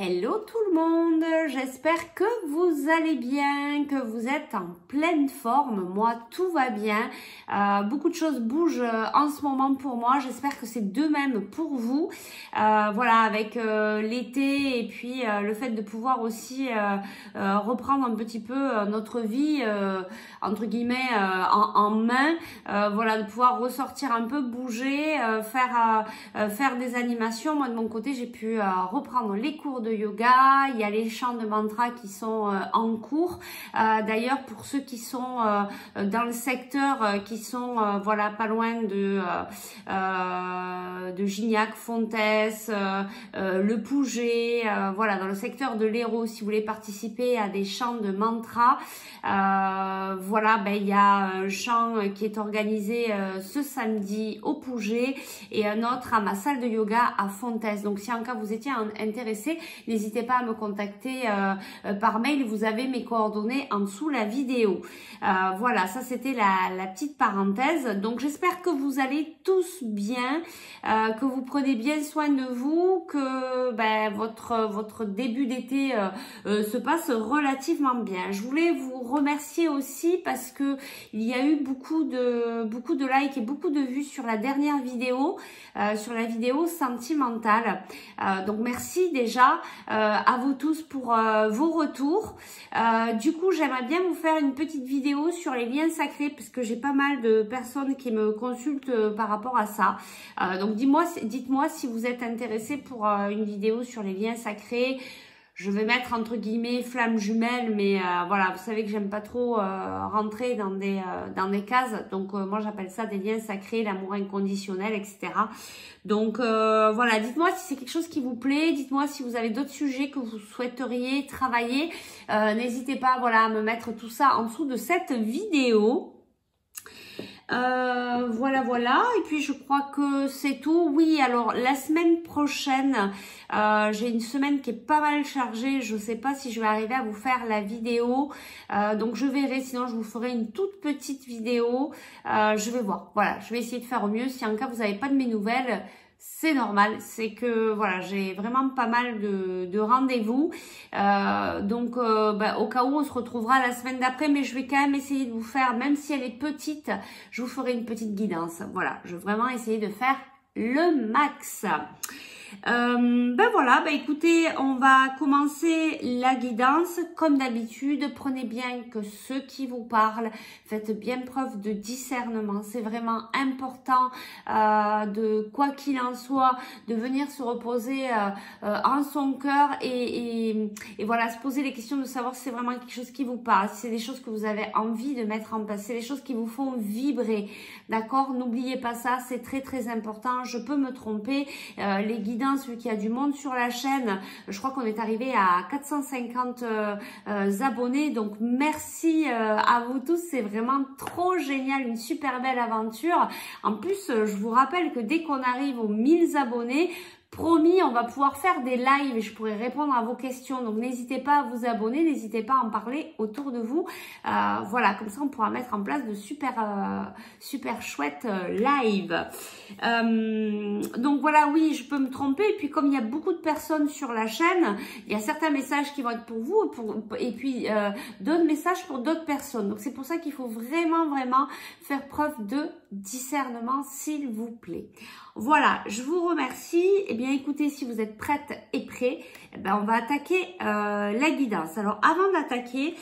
Hello tout le monde, j'espère que vous allez bien, que vous êtes en pleine forme. Moi tout va bien, beaucoup de choses bougent en ce moment pour moi, j'espère que c'est de même pour vous. Voilà, avec l'été et puis le fait de pouvoir aussi reprendre un petit peu notre vie entre guillemets en main, voilà, de pouvoir ressortir un peu, bouger, faire des animations. Moi de mon côté j'ai pu reprendre les cours de yoga, il y a les chants de mantra qui sont en cours. D'ailleurs pour ceux qui sont dans le secteur, qui sont voilà pas loin de Gignac, Fontès, le Pouget, voilà dans le secteur de l'Hérault, si vous voulez participer à des chants de mantra, voilà, ben il y a un chant qui est organisé ce samedi au Pouget et un autre à ma salle de yoga à Fontès. Donc si en cas vous étiez intéressé, n'hésitez pas à me contacter par mail, vous avez mes coordonnées en dessous la vidéo. Voilà, ça c'était la petite parenthèse. Donc j'espère que vous allez tous bien, que vous prenez bien soin de vous, que ben, votre début d'été se passe relativement bien. Je voulais vous remercier aussi parce que il y a eu beaucoup de likes et beaucoup de vues sur la dernière vidéo, sur la vidéo sentimentale. Donc merci déjà à vous tous pour vos retours. Du coup j'aimerais bien vous faire une petite vidéo sur les liens sacrés parce que j'ai pas mal de personnes qui me consultent par rapport à ça. Donc dites-moi si vous êtes intéressés pour une vidéo sur les liens sacrés. Je vais mettre entre guillemets flammes jumelles, mais voilà, vous savez que j'aime pas trop rentrer dans des cases. Donc moi j'appelle ça des liens sacrés, l'amour inconditionnel, etc. Donc voilà, dites-moi si c'est quelque chose qui vous plaît, dites-moi si vous avez d'autres sujets que vous souhaiteriez travailler. N'hésitez pas, voilà, à me mettre tout ça en dessous de cette vidéo. Voilà, et puis je crois que c'est tout. Oui, alors la semaine prochaine, j'ai une semaine qui est pas mal chargée, je sais pas si je vais arriver à vous faire la vidéo, donc je verrai, sinon je vous ferai une toute petite vidéo, je vais voir, voilà, je vais essayer de faire au mieux. Si en cas vous n'avez pas de mes nouvelles, c'est normal, c'est que voilà, j'ai vraiment pas mal de rendez-vous, donc bah, au cas où on se retrouvera la semaine d'après, mais je vais quand même essayer de vous faire, même si elle est petite, je vous ferai une petite guidance. Voilà, je vais vraiment essayer de faire le max. Ben voilà, ben écoutez, on va commencer la guidance comme d'habitude. Prenez bien que ceux qui vous parlent, faites bien preuve de discernement. C'est vraiment important, de quoi qu'il en soit, de venir se reposer en son cœur et voilà, se poser les questions de savoir si c'est vraiment quelque chose qui vous parle, si c'est des choses que vous avez envie de mettre en place, c'est des choses qui vous font vibrer, d'accord? N'oubliez pas ça, c'est très très important. Je peux me tromper, les guidances, vu qu'il y a du monde sur la chaîne, je crois qu'on est arrivé à 450 abonnés, donc merci à vous tous, c'est vraiment trop génial, une super belle aventure. En plus, je vous rappelle que dès qu'on arrive aux 1000 abonnés, promis, on va pouvoir faire des lives et je pourrai répondre à vos questions. Donc, n'hésitez pas à vous abonner, n'hésitez pas à en parler autour de vous. Voilà, comme ça, on pourra mettre en place de super chouettes lives. Donc, voilà, oui, je peux me tromper. Et puis, comme il y a beaucoup de personnes sur la chaîne, il y a certains messages qui vont être pour vous et puis d'autres messages pour d'autres personnes. Donc, c'est pour ça qu'il faut vraiment faire preuve de discernement, s'il vous plaît. Voilà, je vous remercie. Eh bien, écoutez, si vous êtes prêtes et prêts, eh ben, on va attaquer la guidance. Alors, avant d'attaquer,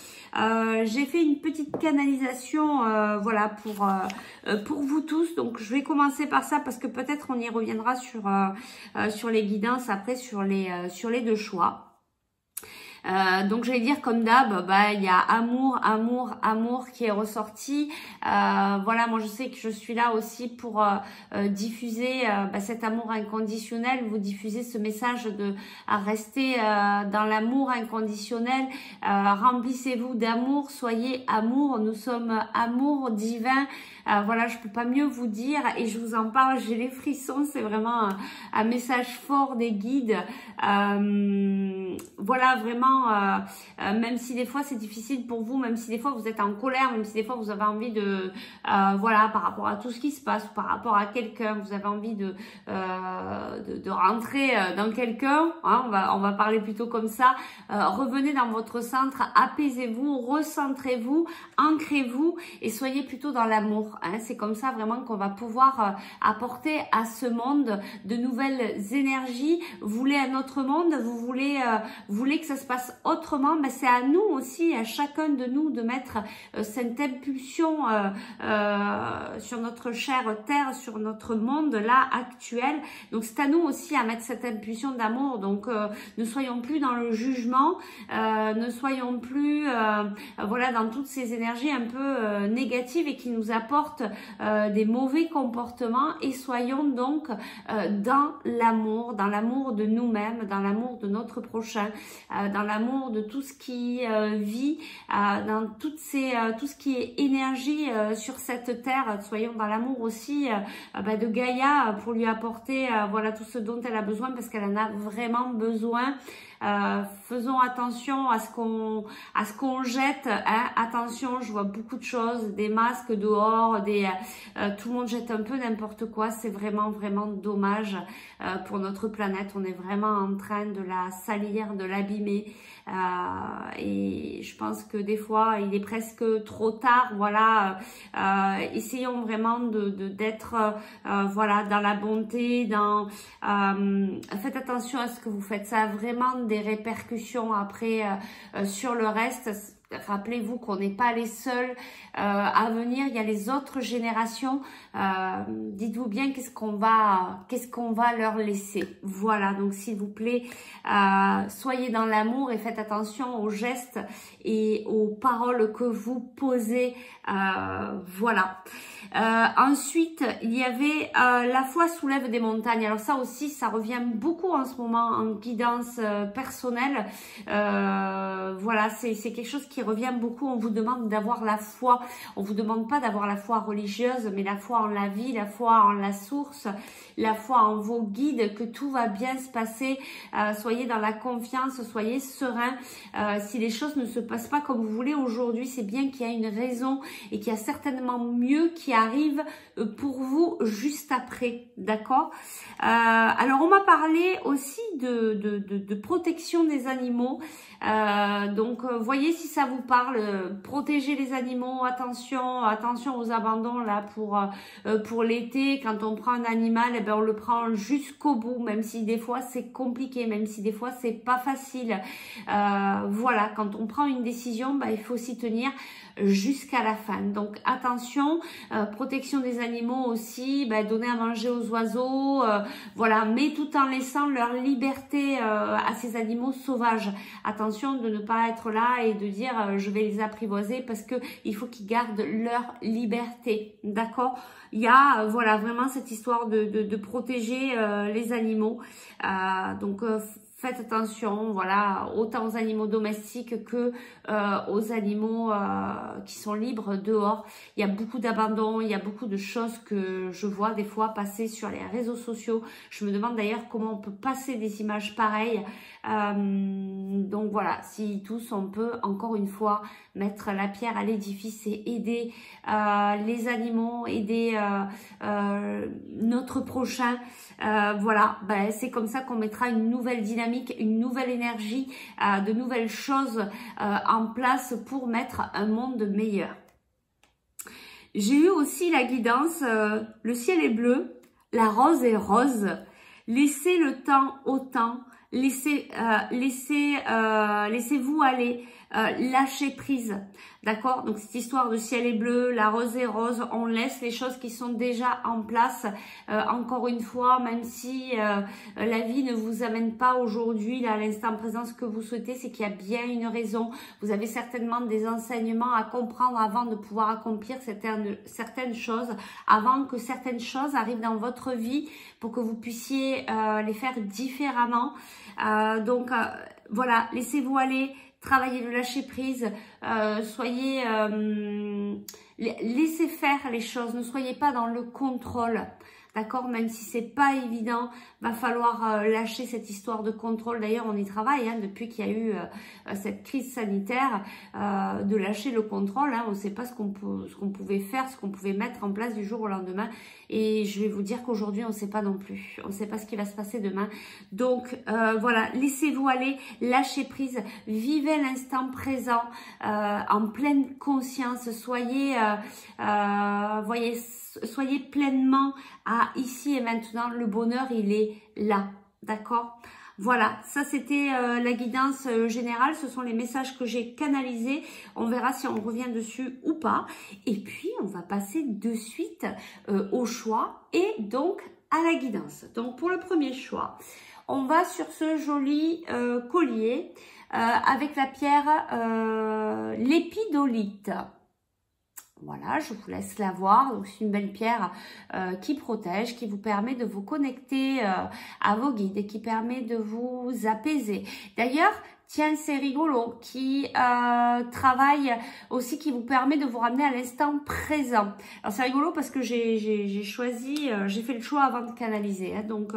j'ai fait une petite canalisation, voilà, pour vous tous. Donc, je vais commencer par ça parce que peut-être on y reviendra sur les guidances après, sur les deux choix. Donc j'allais dire comme d'hab, bah il y a amour qui est ressorti. Voilà, moi je sais que je suis là aussi pour diffuser cet amour inconditionnel, vous diffuser ce message de à rester dans l'amour inconditionnel. Remplissez-vous d'amour, soyez amour, nous sommes amour divin. Voilà, je peux pas mieux vous dire et je vous en parle, j'ai les frissons, c'est vraiment un message fort des guides. Voilà, vraiment, même si des fois c'est difficile pour vous, même si des fois vous êtes en colère, même si des fois vous avez envie de, voilà, par rapport à tout ce qui se passe, ou par rapport à quelqu'un, vous avez envie de de rentrer dans quelqu'un, hein, on va parler plutôt comme ça. Revenez dans votre centre, apaisez-vous, recentrez-vous, ancrez-vous et soyez plutôt dans l'amour. Hein. C'est comme ça vraiment qu'on va pouvoir apporter à ce monde de nouvelles énergies. Vous voulez un autre monde, vous voulez que ça se passe autrement, mais c'est à nous aussi, à chacun de nous, de mettre cette impulsion sur notre chère terre, sur notre monde là actuel. Donc c'est à nous aussi à mettre cette impulsion d'amour. Donc ne soyons plus dans le jugement, ne soyons plus voilà, dans toutes ces énergies un peu négatives et qui nous apportent des mauvais comportements, et soyons donc dans l'amour de nous-mêmes, dans l'amour de notre prochain, dans l'amour de tout ce qui vit, dans tout ce qui est énergie sur cette terre. Soyons dans l'amour aussi de Gaïa pour lui apporter voilà tout ce dont elle a besoin, parce qu'elle en a vraiment besoin. Faisons attention à ce qu'on jette, hein. Attention, je vois beaucoup de choses, des masques dehors, tout le monde jette un peu n'importe quoi. C'est vraiment dommage pour notre planète. On est vraiment en train de la salir, de l'abîmer, et je pense que des fois il est presque trop tard. Voilà, essayons vraiment d'être voilà, dans la bonté, faites attention à ce que vous faites. Ça a vraiment des répercussions après sur le reste. Rappelez-vous qu'on n'est pas les seuls à venir, il y a les autres générations. Dites-vous bien qu'est-ce qu'on va leur laisser. Voilà, donc s'il vous plaît, soyez dans l'amour et faites attention aux gestes et aux paroles que vous posez. Voilà. Ensuite, il y avait la foi soulève des montagnes. Alors ça aussi, ça revient beaucoup en ce moment en guidance personnelle. Voilà, c'est quelque chose qui revient beaucoup. On vous demande d'avoir la foi. On vous demande pas d'avoir la foi religieuse, mais la foi en la vie, la foi en la source, la foi en vos guides, que tout va bien se passer. Soyez dans la confiance, soyez serein. Si les choses ne se passent pas comme vous voulez aujourd'hui, c'est bien qu'il y a une raison et qu'il y a certainement mieux qui arrive pour vous juste après, d'accord? Alors on m'a parlé aussi de protection des animaux. Donc voyez si ça vous parle. Protéger les animaux, attention aux abandons là pour l'été. Quand on prend un animal, eh ben on le prend jusqu'au bout, même si des fois c'est compliqué, même si des fois c'est pas facile. Voilà, quand on prend une décision, il faut s'y tenir jusqu'à la fin. Donc attention, protection des animaux aussi, donner à manger aux oiseaux, voilà, mais tout en laissant leur liberté à ces animaux sauvages. Attention de ne pas être là et de dire je vais les apprivoiser, parce que il faut qu'ils gardent leur liberté, d'accord? Il y a voilà vraiment cette histoire de protéger les animaux, donc faites attention, voilà, autant aux animaux domestiques que aux animaux qui sont libres dehors. Il y a beaucoup d'abandon, il y a beaucoup de choses que je vois des fois passer sur les réseaux sociaux. Je me demande d'ailleurs comment on peut passer des images pareilles. Donc voilà, si tous on peut encore une fois mettre la pierre à l'édifice et aider les animaux, aider notre prochain. Voilà, c'est comme ça qu'on mettra une nouvelle dynamique, une nouvelle énergie, de nouvelles choses en place pour mettre un monde meilleur. J'ai eu aussi la guidance, le ciel est bleu, la rose est rose, laissez le temps au temps, laissez-vous aller, lâchez prise, d'accord? Donc cette histoire de ciel est bleu, la rose est rose, on laisse les choses qui sont déjà en place. Encore une fois, même si la vie ne vous amène pas aujourd'hui, là, à l'instant présent, ce que vous souhaitez, c'est qu'il y a bien une raison. Vous avez certainement des enseignements à comprendre avant de pouvoir accomplir certaines choses, avant que certaines choses arrivent dans votre vie pour que vous puissiez les faire différemment. Donc voilà, laissez-vous aller, travaillez le lâcher prise, laissez faire les choses, ne soyez pas dans le contrôle, d'accord? Même si c'est pas évident, va falloir lâcher cette histoire de contrôle. D'ailleurs, on y travaille hein, depuis qu'il y a eu cette crise sanitaire, de lâcher le contrôle. Hein. On ne sait pas ce qu'on pouvait faire, ce qu'on pouvait mettre en place du jour au lendemain. Et je vais vous dire qu'aujourd'hui, on ne sait pas non plus. On ne sait pas ce qui va se passer demain. Donc, voilà, laissez-vous aller, lâchez prise, vivez l'instant présent en pleine conscience. Soyez pleinement à ici et maintenant. Le bonheur, il est là, d'accord? Voilà, ça c'était la guidance générale. Ce sont les messages que j'ai canalisés. On verra si on revient dessus ou pas. Et puis, on va passer de suite au choix et donc à la guidance. Donc, pour le premier choix, on va sur ce joli collier avec la pierre l'épidolite. Voilà, je vous laisse la voir. Donc, c'est une belle pierre qui protège, qui vous permet de vous connecter à vos guides et qui permet de vous apaiser. D'ailleurs, tiens, c'est rigolo, qui travaille aussi, qui vous permet de vous ramener à l'instant présent. Alors, c'est rigolo parce que j'ai choisi, j'ai fait le choix avant de canaliser. Hein, donc,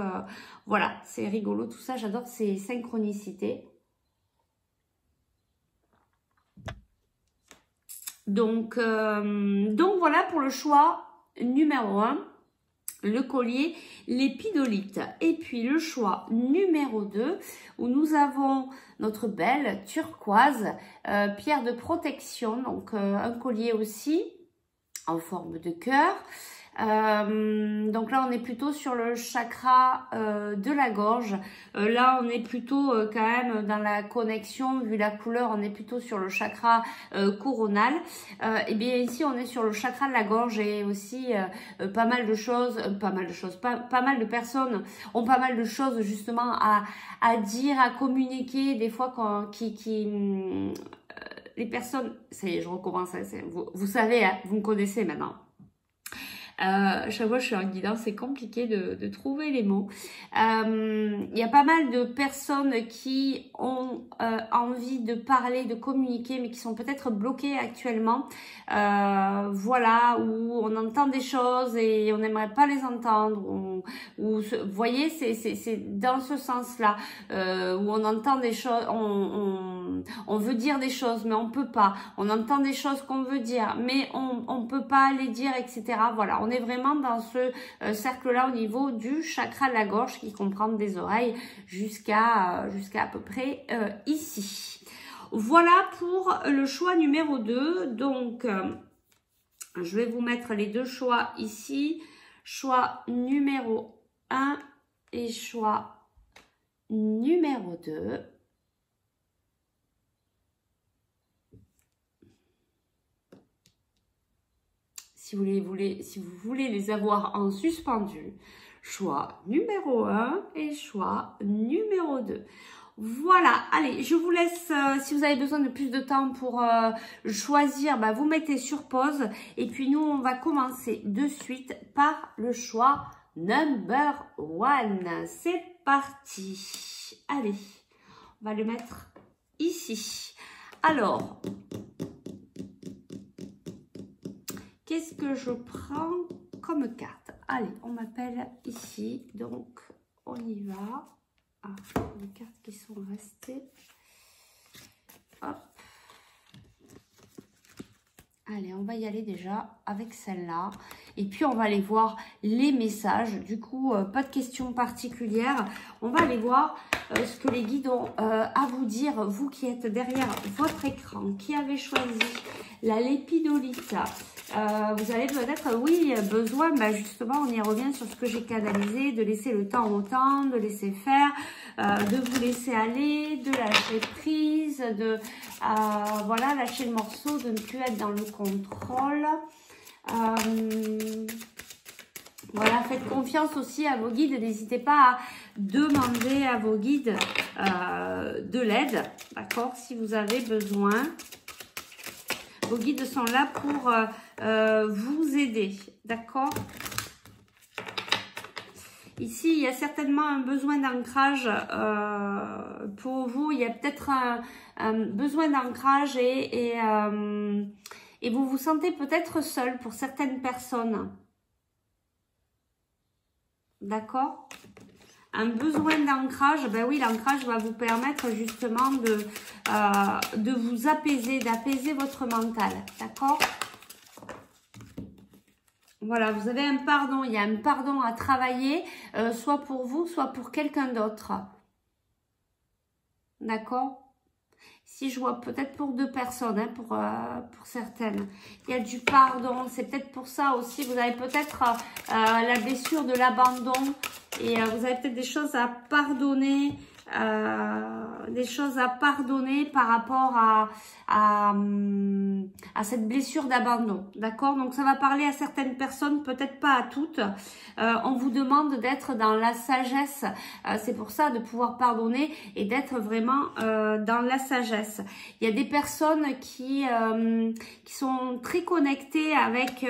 voilà, c'est rigolo tout ça. J'adore ces synchronicités. Donc voilà pour le choix numéro 1, le collier, l'épidolite. Et puis le choix numéro 2, où nous avons notre belle turquoise, pierre de protection, donc un collier aussi en forme de cœur. Donc là on est plutôt sur le chakra de la gorge, là on est plutôt quand même dans la connexion, vu la couleur on est plutôt sur le chakra coronal, et bien ici on est sur le chakra de la gorge et aussi pas mal de choses, pas mal de personnes ont pas mal de choses justement à dire, à communiquer, des fois les personnes, ça y est, je recommence, hein, vous savez, hein, vous me connaissez maintenant. Chaque fois je suis en guidance, c'est compliqué de trouver les mots. Il y a pas mal de personnes qui ont envie de parler, de communiquer, mais qui sont peut-être bloquées actuellement. Voilà, où on entend des choses et on n'aimerait pas les entendre. Vous voyez, c'est dans ce sens-là, où on entend des choses, on veut dire des choses, mais on peut pas. On entend des choses qu'on veut dire, mais on peut pas les dire, etc. Voilà, on est vraiment dans ce cercle-là au niveau du chakra de la gorge qui comprend des oreilles jusqu'à à peu près ici. Voilà pour le choix numéro 2. Donc, je vais vous mettre les deux choix ici. Choix numéro 1 et choix numéro 2. Si vous voulez les avoir en suspendu, choix numéro 1 et choix numéro 2. Voilà, allez, je vous laisse, si vous avez besoin de plus de temps pour choisir, bah, vous mettez sur pause. Et puis nous, on va commencer de suite par le choix number 1. C'est parti. Allez, on va le mettre ici. Alors, qu'est-ce que je prends comme carte? Allez, on m'appelle ici, donc on y va. Ah, les cartes qui sont restées. Hop. Allez, on va y aller déjà avec celle-là. Et puis, on va aller voir les messages. Du coup, pas de questions particulières. On va aller voir ce que les guides ont à vous dire. Vous qui êtes derrière votre écran, qui avez choisi la lépidolite. Vous avez peut-être, oui, besoin, bah justement, on y revient sur ce que j'ai canalisé, de laisser le temps au temps, de laisser faire, de vous laisser aller, de lâcher prise, de voilà, lâcher le morceau, de ne plus être dans le contrôle. Voilà, faites confiance aussi à vos guides, n'hésitez pas à demander à vos guides de l'aide, d'accord, si vous avez besoin. Vos guides sont là pour vous aider, d'accord? Ici, il y a certainement un besoin d'ancrage pour vous. Il y a peut-être un besoin d'ancrage et vous vous sentez peut-être seul pour certaines personnes. D'accord? Un besoin d'ancrage, ben oui, l'ancrage va vous permettre justement de vous apaiser, d'apaiser votre mental. D'accord? Voilà, vous avez un pardon, il y a un pardon à travailler, soit pour vous, soit pour quelqu'un d'autre. D'accord? Si je vois peut-être pour deux personnes, hein, pour certaines. Il y a du pardon, c'est peut-être pour ça aussi. Vous avez peut-être la blessure de l'abandon et vous avez peut-être des choses à pardonner. Par rapport à cette blessure d'abandon, d'accord? Donc ça va parler à certaines personnes, peut-être pas à toutes. On vous demande d'être dans la sagesse, c'est pour ça de pouvoir pardonner et d'être vraiment dans la sagesse. Il y a des personnes qui sont très connectées avec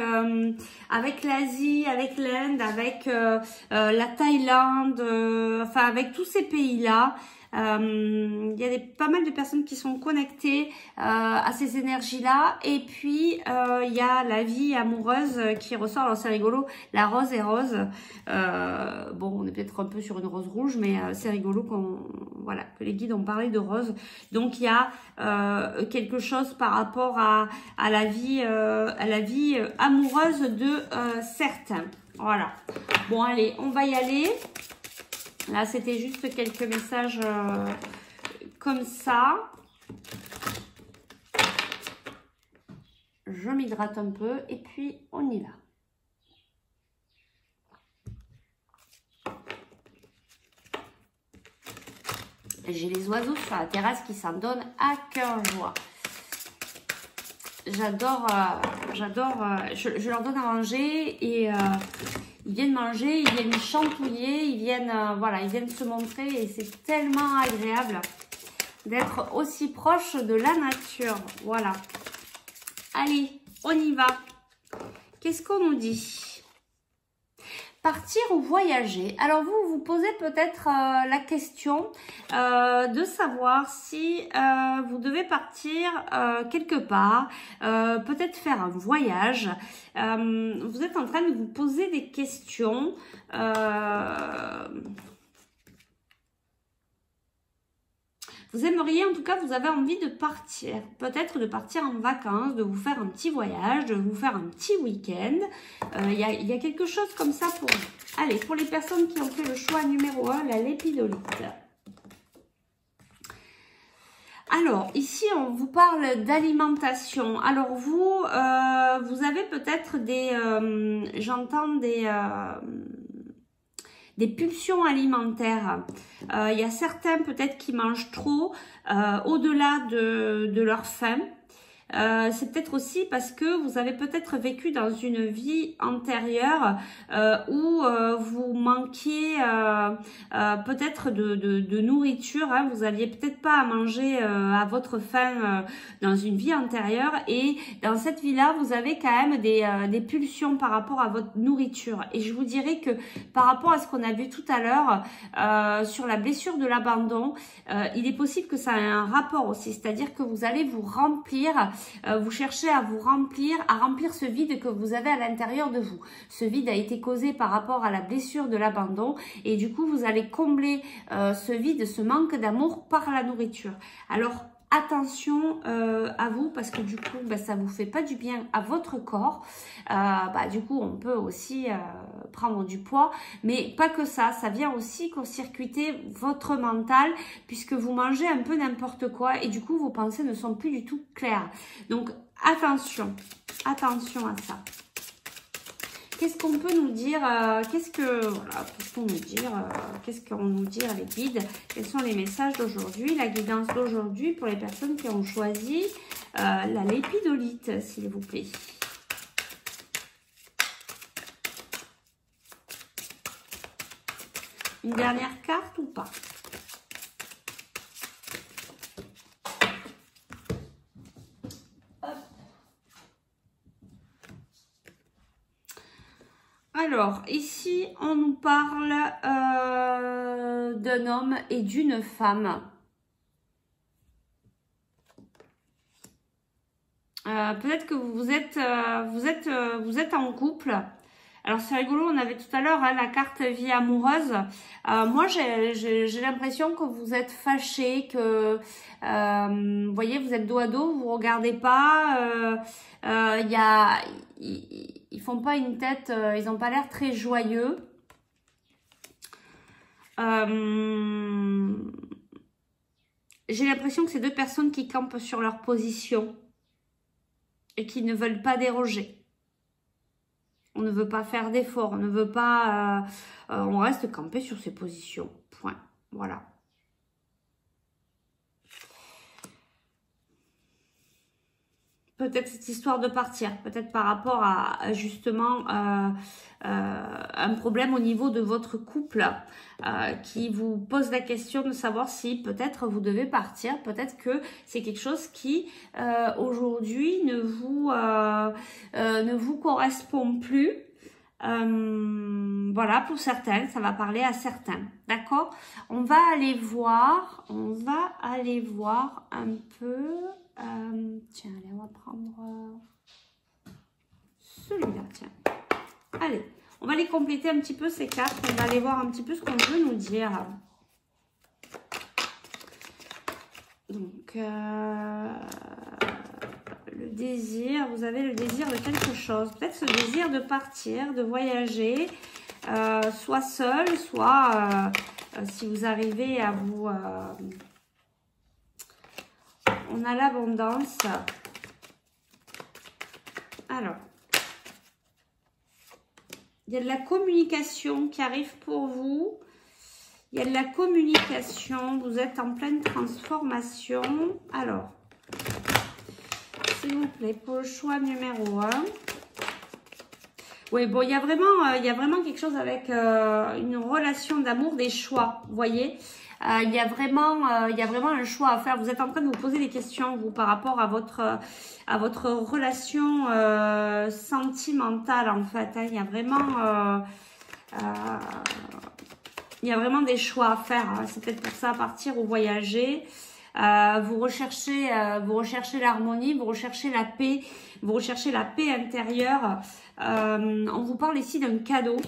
l'Asie, avec l'Inde, avec la Thaïlande, enfin avec tous ces pays-là. Il y a pas mal de personnes qui sont connectées à ces énergies-là. Et puis, il y a la vie amoureuse qui ressort. Alors, c'est rigolo, la rose est rose. Bon, on est peut-être un peu sur une rose rouge, mais c'est rigolo voilà, que les guides ont parlé de rose. Donc, il y a quelque chose par rapport à la vie amoureuse de certains. Voilà. Bon, allez, on va y aller. Là, c'était juste quelques messages comme ça. Je m'hydrate un peu et puis on y va. J'ai les oiseaux sur la terrasse qui s'en donnent à cœur joie. J'adore, je leur donne à manger et ils viennent manger, ils viennent chantouiller, ils viennent, voilà, ils viennent se montrer et c'est tellement agréable d'être aussi proche de la nature. Voilà. Allez, on y va. Qu'est-ce qu'on nous dit ? Partir ou voyager. Alors vous vous posez peut-être la question de savoir si vous devez partir quelque part, peut-être faire un voyage. Vous êtes en train de vous poser des questions. Vous aimeriez, en tout cas, vous avez envie de partir. Peut-être de partir en vacances, de vous faire un petit voyage, de vous faire un petit week-end. Il y a quelque chose comme ça pour vous. Allez, pour les personnes qui ont fait le choix numéro 1, la lépidolite. Alors, ici, on vous parle d'alimentation. Alors, vous avez peut-être j'entends des pulsions alimentaires. Il y a certains peut-être qui mangent trop au-delà de leur faim. C'est peut-être aussi parce que vous avez peut-être vécu dans une vie antérieure où vous manquiez peut-être de nourriture, hein. Vous n'aviez peut-être pas à manger à votre faim dans une vie antérieure et dans cette vie-là, vous avez quand même des pulsions par rapport à votre nourriture. Et je vous dirais que par rapport à ce qu'on a vu tout à l'heure sur la blessure de l'abandon, il est possible que ça ait un rapport aussi, c'est-à-dire que vous allez vous remplir. Vous cherchez à vous remplir, à remplir ce vide que vous avez à l'intérieur de vous. Ce vide a été causé par rapport à la blessure de l'abandon et du coup, vous allez combler ce vide, ce manque d'amour par la nourriture. Alors, attention à vous parce que du coup, ça vous fait pas du bien à votre corps. Du coup, on peut aussi prendre du poids, mais pas que ça. Ça vient aussi court-circuiter votre mental puisque vous mangez un peu n'importe quoi et du coup, vos pensées ne sont plus du tout claires. Donc, attention à ça. Qu'est-ce qu'on peut nous dire qu'est-ce qu'on nous dit les guides? Quels sont les messages d'aujourd'hui, la guidance d'aujourd'hui pour les personnes qui ont choisi la lépidolite, s'il vous plaît? Une dernière carte ou pas? Alors, ici, on nous parle d'un homme et d'une femme. Peut-être que vous êtes en couple Alors c'est rigolo, on avait tout à l'heure hein, la carte vie amoureuse. Moi j'ai l'impression que vous êtes fâchés, que vous voyez, vous êtes dos à dos, vous regardez pas. Ils font pas une tête, ils ont pas l'air très joyeux. J'ai l'impression que c'est deux personnes qui campent sur leur position et qui ne veulent pas déroger. On ne veut pas faire d'efforts, on ne veut pas... on reste campé sur ses positions. Point. Voilà. Peut-être cette histoire de partir, peut-être par rapport à justement un problème au niveau de votre couple qui vous pose la question de savoir si peut-être vous devez partir, peut-être que c'est quelque chose qui aujourd'hui ne vous correspond plus. Voilà, pour certains, ça va parler à certains, d'accord? On va aller voir un peu... tiens, allez, on va prendre celui-là, tiens. Allez, on va les compléter un petit peu ces cartes. On va aller voir un petit peu ce qu'on veut nous dire. Donc, le désir, vous avez le désir de quelque chose. Peut-être ce désir de partir, de voyager, soit seul, soit si vous arrivez à vous... on a l'abondance. Alors, il y a de la communication qui arrive pour vous. Il y a de la communication. Vous êtes en pleine transformation. Alors, s'il vous plaît, pour le choix numéro 1. Oui, bon, il y a vraiment quelque chose avec une relation d'amour, des choix, vous voyez. Il y a vraiment un choix à faire. Vous êtes en train de vous poser des questions, vous, par rapport à votre relation sentimentale, en fait. Hein. Il y a vraiment des choix à faire. Hein. C'est peut-être pour ça, partir ou voyager. Vous recherchez l'harmonie, vous recherchez la paix, intérieure. On vous parle ici d'un cadeau.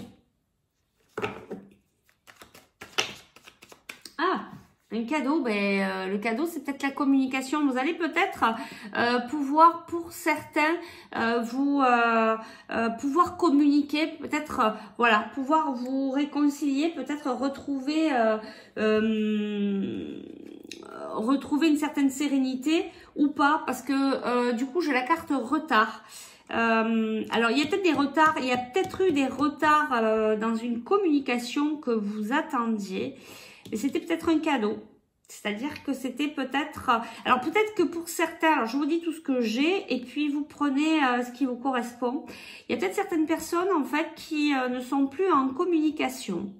Ah, un cadeau, le cadeau c'est peut-être la communication. Vous allez peut-être pouvoir, pour certains, pouvoir communiquer, peut-être, voilà, pouvoir vous réconcilier, peut-être retrouver une certaine sérénité ou pas, parce que du coup j'ai la carte retard. Alors il y a peut-être des retards, il y a peut-être eu des retards dans une communication que vous attendiez, mais c'était peut-être un cadeau. C'est-à-dire que c'était peut-être... alors peut-être que pour certains, alors je vous dis tout ce que j'ai et puis vous prenez ce qui vous correspond. Il y a peut-être certaines personnes en fait qui ne sont plus en communication,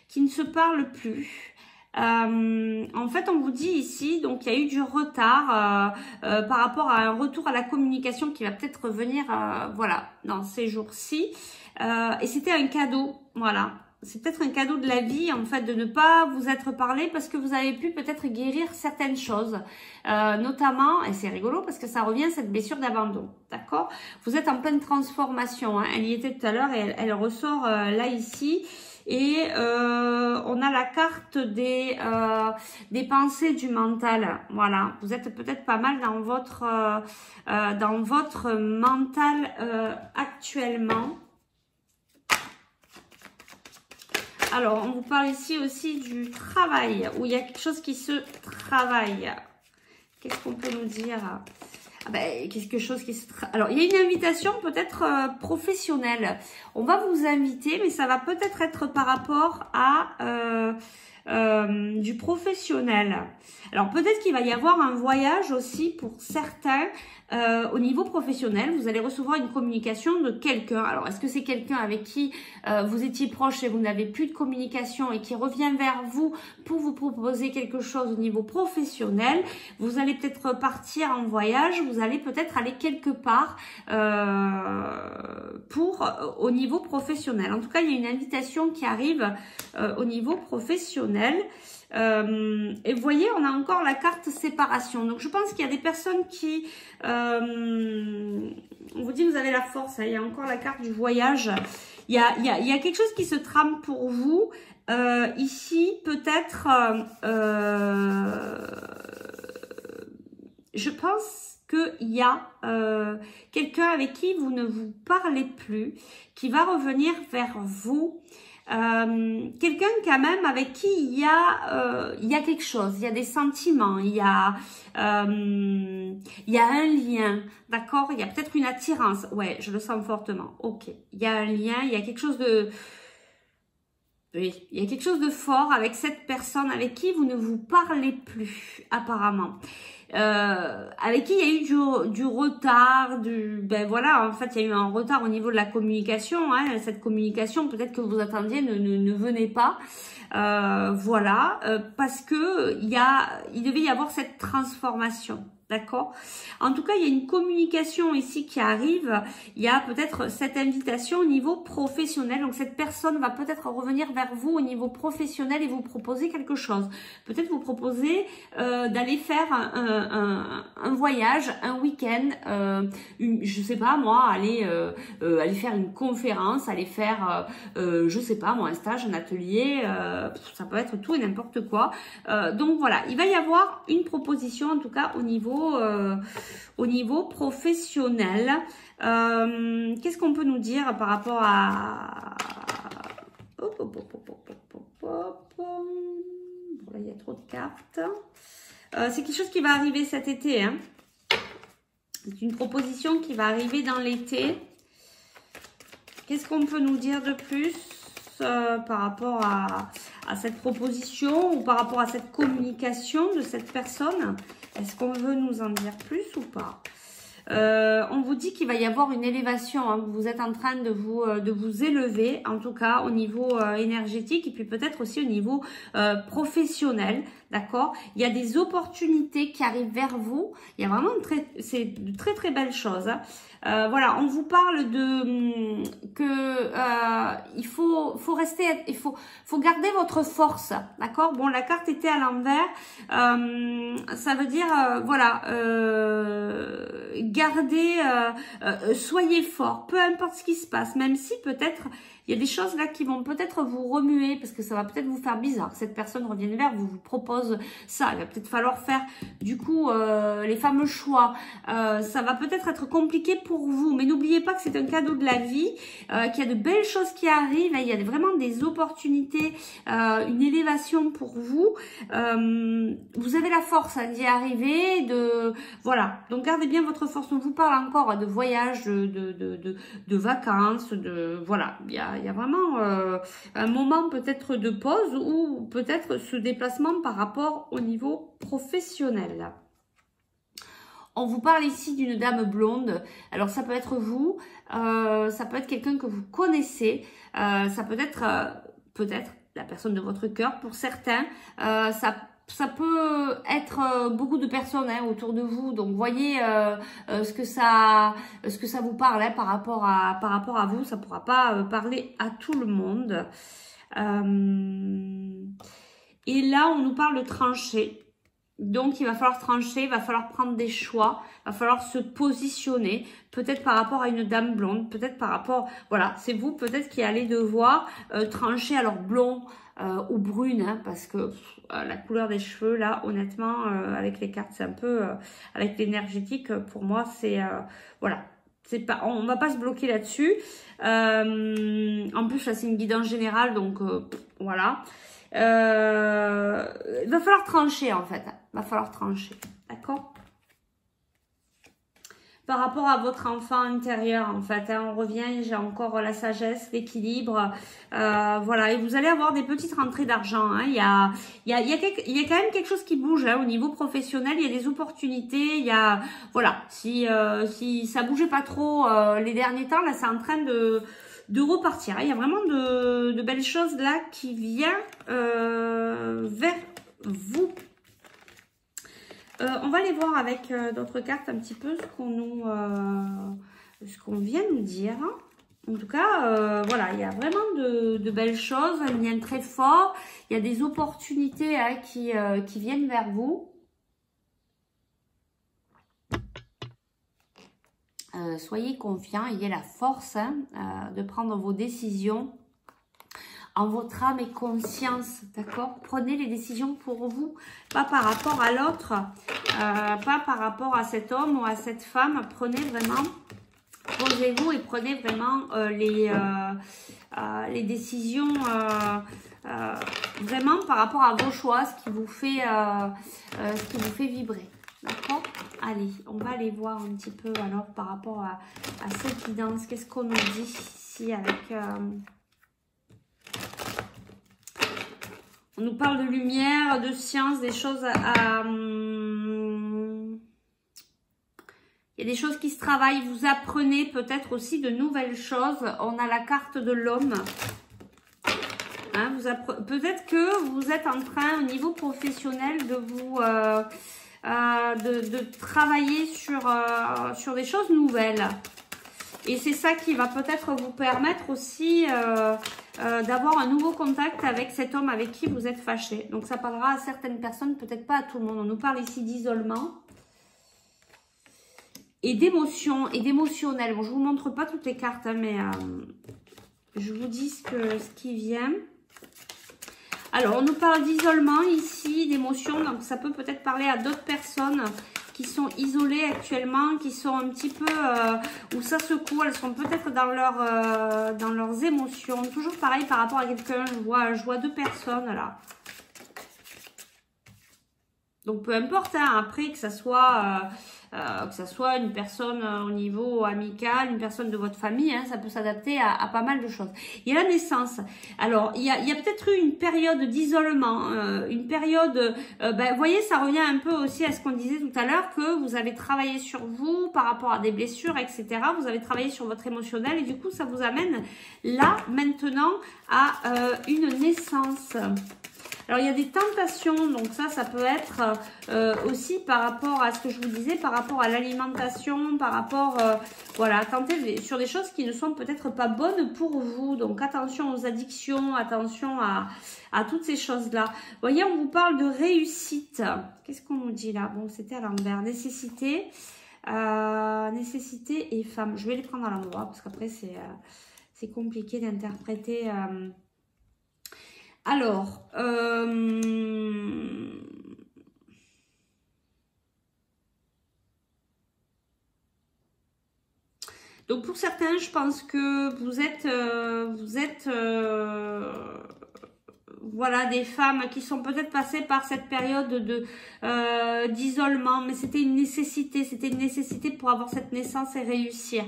qui ne se parlent plus. En fait, on vous dit ici, donc il y a eu du retard par rapport à un retour à la communication qui va peut-être revenir, voilà, dans ces jours-ci. Et c'était un cadeau, voilà. C'est peut-être un cadeau de la vie, en fait, de ne pas vous être parlé parce que vous avez pu peut-être guérir certaines choses. Notamment, et c'est rigolo parce que ça revient, cette blessure d'abandon, d'accord? Vous êtes en pleine transformation, hein. Elle y était tout à l'heure et elle ressort là, ici. Et on a la carte des pensées du mental. Voilà, vous êtes peut-être pas mal dans votre mental actuellement. Alors, on vous parle ici aussi du travail, où il y a quelque chose qui se travaille. Qu'est-ce qu'on peut nous dire? Quelque chose qui se... Alors, il y a une invitation peut-être professionnelle. On va vous inviter, mais ça va peut-être être par rapport à du professionnel. Alors, peut-être qu'il va y avoir un voyage aussi pour certains au niveau professionnel. Vous allez recevoir une communication de quelqu'un. Alors, est-ce que c'est quelqu'un avec qui vous étiez proche et vous n'avez plus de communication et qui revient vers vous pour vous proposer quelque chose au niveau professionnel? Vous allez peut-être partir en voyage, vous allez peut-être aller quelque part au niveau professionnel. En tout cas, il y a une invitation qui arrive au niveau professionnel. Et vous voyez, on a encore la carte séparation. Donc, je pense qu'il y a des personnes qui On vous dit que vous avez la force. Hein, il y a encore la carte du voyage. Il y a quelque chose qui se trame pour vous. Ici, peut-être, je pense qu'il y a quelqu'un avec qui vous ne vous parlez plus, qui va revenir vers vous. Quelqu'un quand même avec qui il y a quelque chose, il y a des sentiments, il y a un lien, d'accord, il y a peut-être une attirance, ouais, je le sens fortement, ok, il y a un lien, il y a quelque chose de, oui, il y a quelque chose de fort avec cette personne avec qui vous ne vous parlez plus, apparemment. Avec qui il y a eu du retard, ben voilà, en fait il y a eu un retard au niveau de la communication, hein, cette communication peut-être que vous attendiez ne venait pas, voilà, parce que il devait y avoir cette transformation. D'accord. En tout cas, il y a une communication ici qui arrive. Il y a peut-être cette invitation au niveau professionnel. Donc, cette personne va peut-être revenir vers vous au niveau professionnel et vous proposer quelque chose. Peut-être vous proposer d'aller faire un voyage, un week-end, je sais pas moi, aller faire une conférence, aller faire, je sais pas moi, un stage, un atelier. Ça peut être tout et n'importe quoi. Donc voilà, il va y avoir une proposition en tout cas au niveau professionnel. Qu'est-ce qu'on peut nous dire par rapport à... Là, il y a trop de cartes. C'est quelque chose qui va arriver cet été. Hein. C'est une proposition qui va arriver dans l'été. Qu'est-ce qu'on peut nous dire de plus par rapport à cette proposition ou par rapport à cette communication de cette personne? Est-ce qu'on veut nous en dire plus ou pas? On vous dit qu'il va y avoir une élévation, hein. Vous êtes en train de vous élever, en tout cas au niveau énergétique et puis peut-être aussi au niveau professionnel, d'accord? Il y a des opportunités qui arrivent vers vous. Il y a vraiment c'est de très très belles choses. Hein. Voilà, on vous parle de il faut rester, faut garder votre force, d'accord? Bon, la carte était à l'envers, ça veut dire voilà, gardez, soyez fort, peu importe ce qui se passe, même si peut-être il y a des choses là qui vont peut-être vous remuer parce que ça va peut-être vous faire bizarre. Cette personne revienne vers vous, vous propose ça. Il va peut-être falloir faire du coup les fameux choix. Ça va peut-être être compliqué pour vous, mais n'oubliez pas que c'est un cadeau de la vie, qu'il y a de belles choses qui arrivent. Il y a vraiment des opportunités, une élévation pour vous. Vous avez la force d'y arriver. Voilà. Donc gardez bien votre force. On vous parle encore de voyage, de vacances, voilà. Il y a vraiment un moment peut-être de pause ou peut-être ce déplacement par rapport au niveau professionnel. On vous parle ici d'une dame blonde. Alors ça peut être vous, ça peut être quelqu'un que vous connaissez, ça peut être la personne de votre cœur pour certains. Ça peut être beaucoup de personnes hein, autour de vous, donc voyez ce que ça vous parle hein, par rapport à vous. Ça pourra pas parler à tout le monde. Et là, on nous parle de trancher. Donc, il va falloir trancher, il va falloir prendre des choix, il va falloir se positionner, peut-être par rapport à une dame blonde, peut-être par rapport, voilà, c'est vous peut-être qui allez devoir trancher, alors blond ou brune, hein, parce que la couleur des cheveux, là, honnêtement, avec les cartes, c'est un peu, avec l'énergétique, pour moi, c'est, voilà. C'est pas, on va pas se bloquer là-dessus. En plus, là, c'est une guidance générale, donc voilà. Il va falloir trancher en fait. Il va falloir trancher. D'accord? Par rapport à votre enfant intérieur en fait. Hein, on revient, j'ai encore la sagesse, l'équilibre. Voilà. Et vous allez avoir des petites rentrées d'argent. Hein. Il y a quand même quelque chose qui bouge hein, au niveau professionnel. Il y a des opportunités. Il y a, voilà. Si ça bougeait pas trop les derniers temps, là c'est en train de repartir. Il y a vraiment de belles choses là qui viennent vers vous. On va aller voir avec d'autres cartes un petit peu ce qu'on vient nous dire. En tout cas, voilà, il y a vraiment de belles choses, un lien très fort. Il y a des opportunités hein, qui viennent vers vous. soyez confiants, ayez la force hein, de prendre vos décisions en votre âme et conscience, d'accord? Prenez les décisions pour vous, pas par rapport à l'autre, pas par rapport à cet homme ou à cette femme. Prenez vraiment, posez-vous et prenez vraiment les décisions vraiment par rapport à vos choix, ce qui vous fait vibrer, d'accord? Allez, on va aller voir un petit peu alors par rapport à cette guidance. Qu'est-ce qu'on nous dit ici avec... on nous parle de lumière, de science, des choses il y a des choses qui se travaillent. Vous apprenez peut-être aussi de nouvelles choses. On a la carte de l'homme. Hein, peut-être que vous êtes en train, au niveau professionnel, de vous... de travailler sur des choses nouvelles. Et c'est ça qui va peut-être vous permettre aussi d'avoir un nouveau contact avec cet homme avec qui vous êtes fâché. Donc ça parlera à certaines personnes, peut-être pas à tout le monde. On nous parle ici d'isolement et d'émotion et d'émotionnel. Bon, je vous montre pas toutes les cartes, hein, mais je vous dis ce qui vient. Alors, on nous parle d'isolement ici, d'émotion. Donc ça peut peut-être parler à d'autres personnes qui sont isolées actuellement, qui sont un petit peu où ça secoue, elles sont peut-être dans leurs émotions. Toujours pareil par rapport à quelqu'un, je vois deux personnes là. Donc peu importe, hein, après que ça soit une personne au niveau amical, une personne de votre famille, hein, ça peut s'adapter à pas mal de choses. Il y a la naissance. Alors, il y a peut-être eu une période d'isolement, une période, vous voyez, ça revient un peu aussi à ce qu'on disait tout à l'heure, que vous avez travaillé sur vous par rapport à des blessures, etc. Vous avez travaillé sur votre émotionnel et du coup, ça vous amène là, maintenant, à une naissance. Alors, il y a des tentations, donc ça peut être aussi par rapport à ce que je vous disais, par rapport à l'alimentation, par rapport, voilà, tenter sur des choses qui ne sont peut-être pas bonnes pour vous. Donc, attention aux addictions, attention à toutes ces choses-là. Vous voyez, on vous parle de réussite. Qu'est-ce qu'on nous dit là? Bon, c'était à l'envers. Nécessité, nécessité et femme. Je vais les prendre à l'endroit parce qu'après, c'est compliqué d'interpréter... Alors, donc pour certains, je pense que vous êtes voilà, des femmes qui sont peut-être passées par cette période d'isolement, mais c'était une nécessité pour avoir cette naissance et réussir.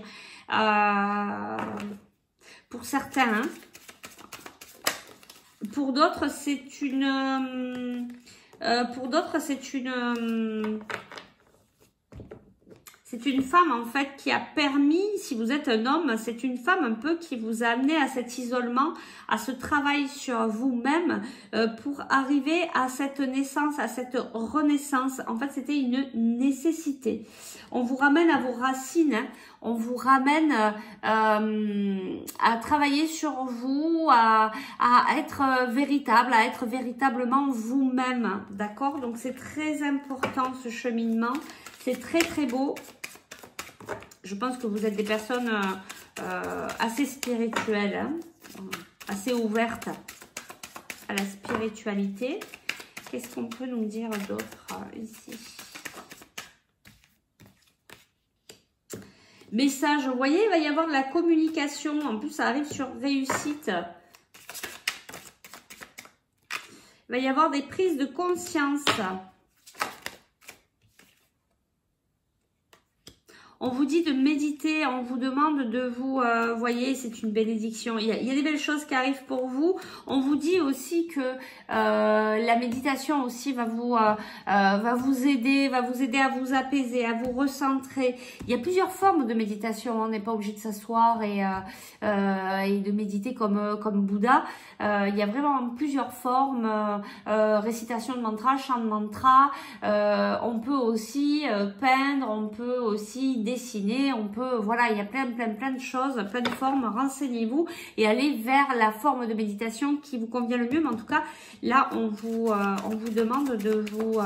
Pour certains, hein. Pour d'autres, c'est une femme en fait qui a permis, si vous êtes un homme, c'est une femme un peu qui vous a amené à cet isolement, à ce travail sur vous-même pour arriver à cette naissance, à cette renaissance. En fait, c'était une nécessité. On vous ramène à vos racines, hein. On vous ramène à travailler sur vous, à être véritable, à être véritablement vous-même, d'accord? Donc, c'est très important ce cheminement. C'est très, très beau. Je pense que vous êtes des personnes assez spirituelles, hein, assez ouvertes à la spiritualité. Qu'est-ce qu'on peut nous dire d'autre ici? Message, vous voyez, il va y avoir de la communication. En plus, ça arrive sur réussite. Il va y avoir des prises de conscience. On vous dit de méditer, on vous demande de vous, voyez, c'est une bénédiction. Il y a des belles choses qui arrivent pour vous. On vous dit aussi que la méditation aussi va vous aider à vous apaiser, à vous recentrer. Il y a plusieurs formes de méditation. On n'est pas obligé de s'asseoir et de méditer comme Bouddha. Il y a vraiment plusieurs formes. Récitation de mantra, chant de mantra. On peut aussi peindre, on peut aussi dessiner, on peut, voilà, il y a plein de choses, plein de formes. Renseignez-vous et allez vers la forme de méditation qui vous convient le mieux. Mais en tout cas, là, on vous demande de vous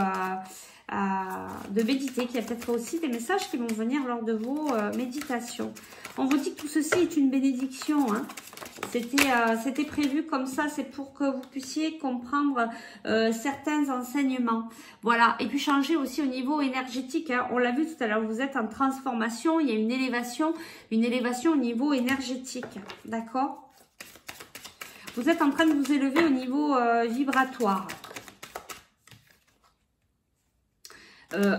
de méditer, qu'il y a peut-être aussi des messages qui vont venir lors de vos méditations. On vous dit que tout ceci est une bénédiction, hein. C'était prévu comme ça, c'est pour que vous puissiez comprendre certains enseignements. Voilà, et puis changer aussi au niveau énergétique, hein. On l'a vu tout à l'heure, vous êtes en transformation, il y a une élévation au niveau énergétique, d'accord? Vous êtes en train de vous élever au niveau vibratoire.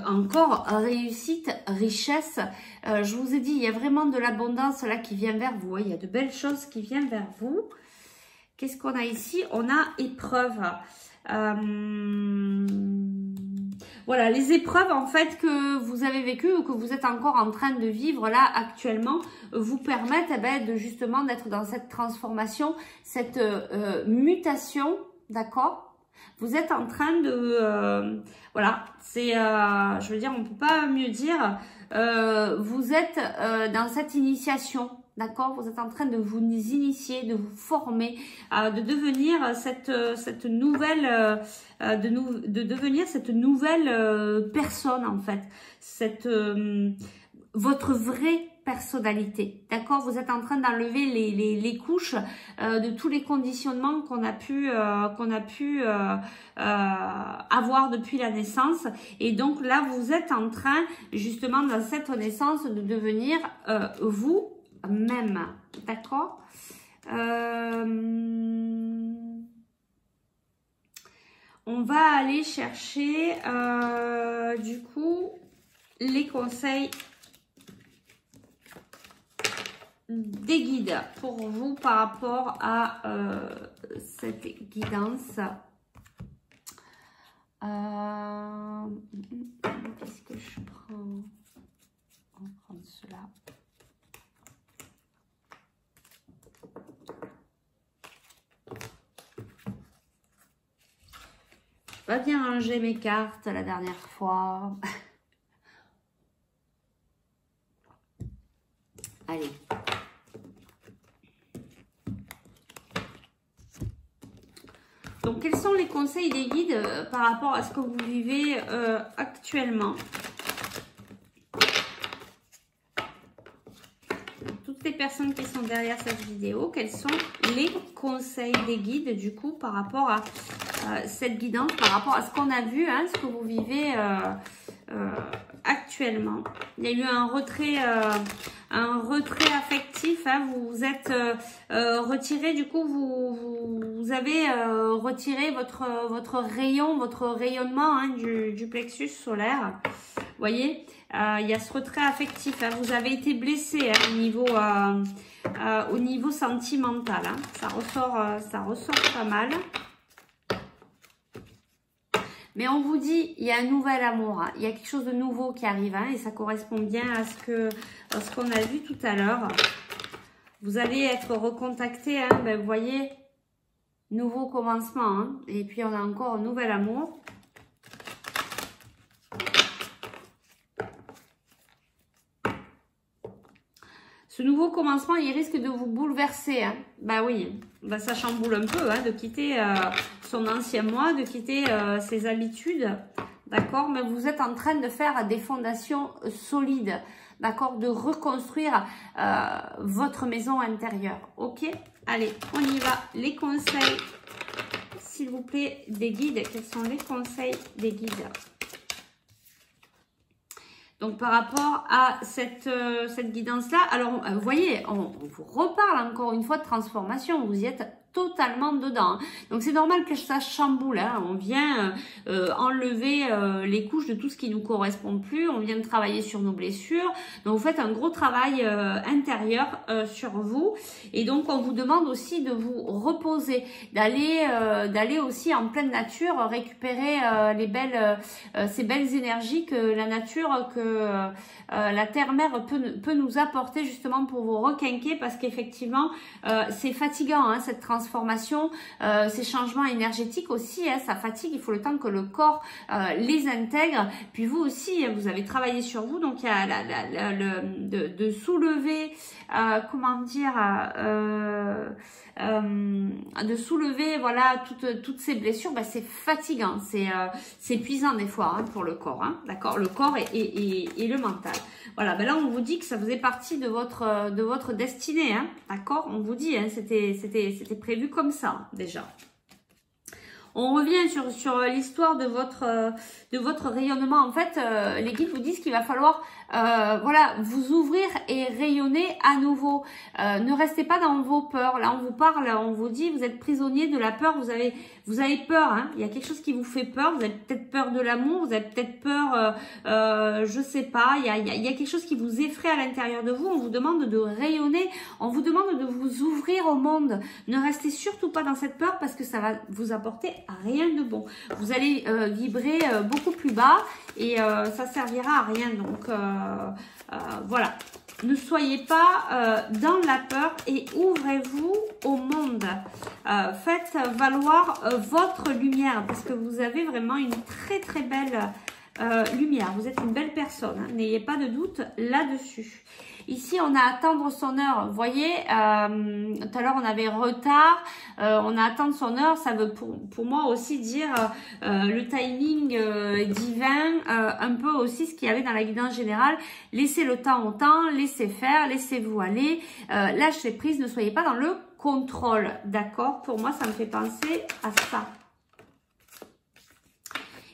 Encore réussite, richesse. Je vous ai dit, il y a vraiment de l'abondance là qui vient vers vous. Il y a de belles choses qui viennent vers vous. Qu'est-ce qu'on a ici? On a épreuve. Voilà, les épreuves en fait que vous avez vécues ou que vous êtes encore en train de vivre là actuellement vous permettent de justement d'être dans cette transformation, cette mutation, d'accord? Vous êtes en train de... voilà, c'est... je veux dire, on ne peut pas mieux dire. Vous êtes dans cette initiation, d'accord? Vous êtes en train de vous initier, de vous former, de devenir cette nouvelle... de devenir cette nouvelle personne, en fait. Votre vraie personnalité, d'accord? Vous êtes en train d'enlever les couches de tous les conditionnements qu'on a pu avoir depuis la naissance, et donc là vous êtes en train justement dans cette naissance de devenir vous-même, d'accord? On va aller chercher du coup les conseils des guides pour vous par rapport à cette guidance. Qu'est-ce que je prends? On va prendre cela. Je vais bien ranger mes cartes la dernière fois. Allez. Donc, quels sont les conseils des guides par rapport à ce que vous vivez actuellement? Toutes les personnes qui sont derrière cette vidéo, quels sont les conseils des guides du coup par rapport à cette guidance, par rapport à ce qu'on a vu, hein, ce que vous vivez actuellement? Il y a eu un retrait affectif, hein, vous vous êtes retiré, du coup vous avez retiré votre rayon, votre rayonnement, hein, du plexus solaire. Vous voyez, il y a ce retrait affectif, hein, vous avez été blessé, hein, au niveau sentimental, hein. Ça ressort pas mal. Mais on vous dit, il y a un nouvel amour, hein. Il y a quelque chose de nouveau qui arrive, hein, et ça correspond bien à ce qu'on a vu tout à l'heure. Vous allez être recontacté, hein, vous voyez, nouveau commencement, hein, et puis on a encore un nouvel amour. Ce nouveau commencement, il risque de vous bouleverser, hein. Bah oui, bah ça chamboule un peu, hein, de quitter son ancien moi, de quitter ses habitudes, d'accord? Mais vous êtes en train de faire des fondations solides, d'accord? De reconstruire votre maison intérieure, ok? Allez, on y va. Les conseils, s'il vous plaît, des guides. Quels sont les conseils des guides? Donc, par rapport à cette guidance-là, alors, vous voyez, on vous reparle encore une fois de transformation. Vous y êtes totalement dedans. Donc, c'est normal que ça chamboule, hein. On vient enlever les couches de tout ce qui ne nous correspond plus. On vient de travailler sur nos blessures. Donc, vous faites un gros travail intérieur sur vous. Et donc, on vous demande aussi de vous reposer, d'aller aussi en pleine nature, récupérer ces belles énergies que la nature, que la terre-mère peut nous apporter justement pour vous requinquer, parce qu'effectivement, c'est fatigant, hein, cette transformation. transformations, ces changements énergétiques aussi, hein, ça fatigue, il faut le temps que le corps les intègre. Puis vous aussi, vous avez travaillé sur vous, donc il y a de soulever, comment dire, de soulever, voilà, toutes ces blessures, ben, c'est fatigant, c'est épuisant des fois hein, pour le corps, hein, d'accord, le corps et le mental. Voilà, ben là on vous dit que ça faisait partie de votre destinée, hein, d'accord, on vous dit, hein, c'était prévu comme ça déjà. On revient sur l'histoire de votre rayonnement. En fait, les guides vous disent qu'il va falloir voilà, vous ouvrir et rayonner à nouveau. Ne restez pas dans vos peurs. Là, on vous parle, on vous dit, vous êtes prisonnier de la peur. Vous avez peur. Hein. Il y a quelque chose qui vous fait peur. Vous avez peut-être peur de l'amour. Vous avez peut-être peur, je sais pas. Il y a quelque chose qui vous effraie à l'intérieur de vous. On vous demande de rayonner. On vous demande de vous ouvrir au monde. Ne restez surtout pas dans cette peur parce que ça va vous apporter rien de bon. Vous allez vibrer beaucoup plus bas et ça servira à rien. Donc voilà, ne soyez pas dans la peur et ouvrez-vous au monde. Faites valoir votre lumière parce que vous avez vraiment une très très belle lumière. Vous êtes une belle personne, hein. N'ayez pas de doute là-dessus. Ici, on a à attendre son heure. Vous voyez, tout à l'heure, on avait retard. On a à attendre son heure. Ça veut pour moi aussi dire le timing divin. Un peu aussi ce qu'il y avait dans la guidance générale. Laissez le temps au temps. Laissez faire. Laissez-vous aller. Lâchez prise. Ne soyez pas dans le contrôle. D'accord? Pour moi, ça me fait penser à ça.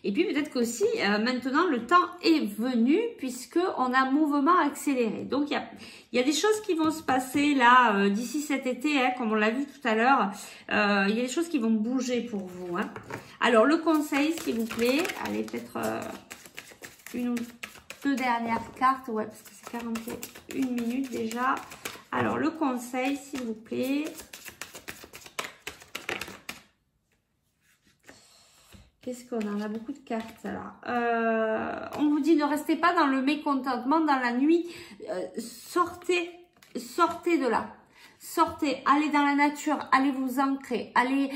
Et puis peut-être qu'aussi, maintenant, le temps est venu puisqu'on a un mouvement accéléré. Donc, il y a des choses qui vont se passer là d'ici cet été, hein, comme on l'a vu tout à l'heure. Il y a des choses qui vont bouger pour vous. Hein. Alors, le conseil, s'il vous plaît. Allez, peut-être une ou deux dernières cartes. Ouais, parce que c'est 41 minutes déjà. Alors, le conseil, s'il vous plaît. Qu'est-ce qu'on a? On a beaucoup de cartes là. On vous dit ne restez pas dans le mécontentement dans la nuit. Sortez de là. Sortez, allez dans la nature, allez vous ancrer, allez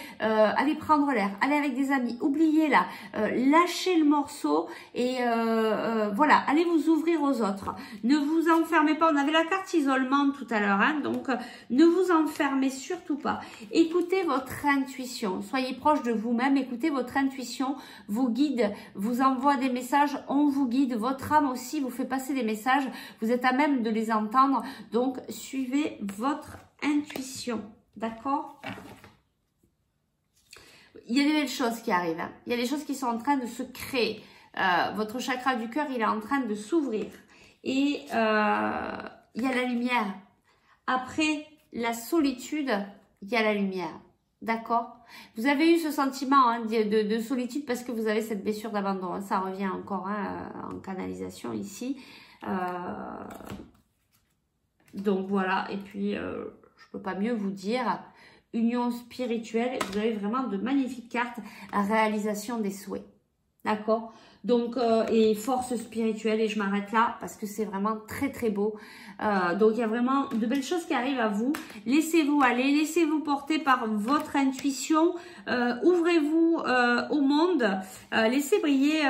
prendre l'air, allez avec des amis, oubliez là, lâchez le morceau et voilà, allez vous ouvrir aux autres. Ne vous enfermez pas, on avait la carte isolement tout à l'heure, hein, donc ne vous enfermez surtout pas. Écoutez votre intuition, soyez proche de vous-même, écoutez votre intuition, vos guides vous envoient des messages, on vous guide, votre âme aussi vous fait passer des messages, vous êtes à même de les entendre, donc suivez votre intuition, d'accord? Il y a des belles choses qui arrivent, hein. Il y a des choses qui sont en train de se créer. Votre chakra du cœur, il est en train de s'ouvrir. Et il y a la lumière. Après la solitude, il y a la lumière. D'accord? Vous avez eu ce sentiment hein, de solitude parce que vous avez cette blessure d'abandon. Hein. Ça revient encore hein, en canalisation ici. Donc voilà, et puis je peux pas mieux vous dire, union spirituelle, vous avez vraiment de magnifiques cartes à réalisation des souhaits, d'accord? Donc, et force spirituelle, et je m'arrête là parce que c'est vraiment très très beau. Donc il y a vraiment de belles choses qui arrivent à vous. Laissez-vous aller, laissez-vous porter par votre intuition, ouvrez-vous au monde, laissez briller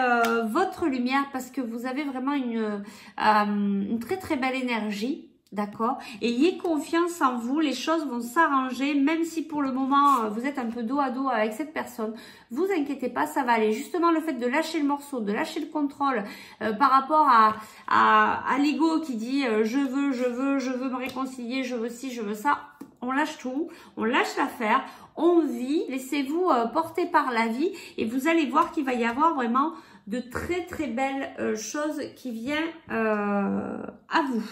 votre lumière parce que vous avez vraiment une très très belle énergie. D'accord? Ayez confiance en vous, les choses vont s'arranger, même si pour le moment vous êtes un peu dos à dos avec cette personne. Vous inquiétez pas, ça va aller. Justement, le fait de lâcher le morceau, de lâcher le contrôle par rapport à l'ego qui dit je veux me réconcilier, je veux ci, je veux ça. On lâche tout, on lâche l'affaire, on vit, laissez-vous porter par la vie et vous allez voir qu'il va y avoir vraiment de très très belles choses qui viennent à vous.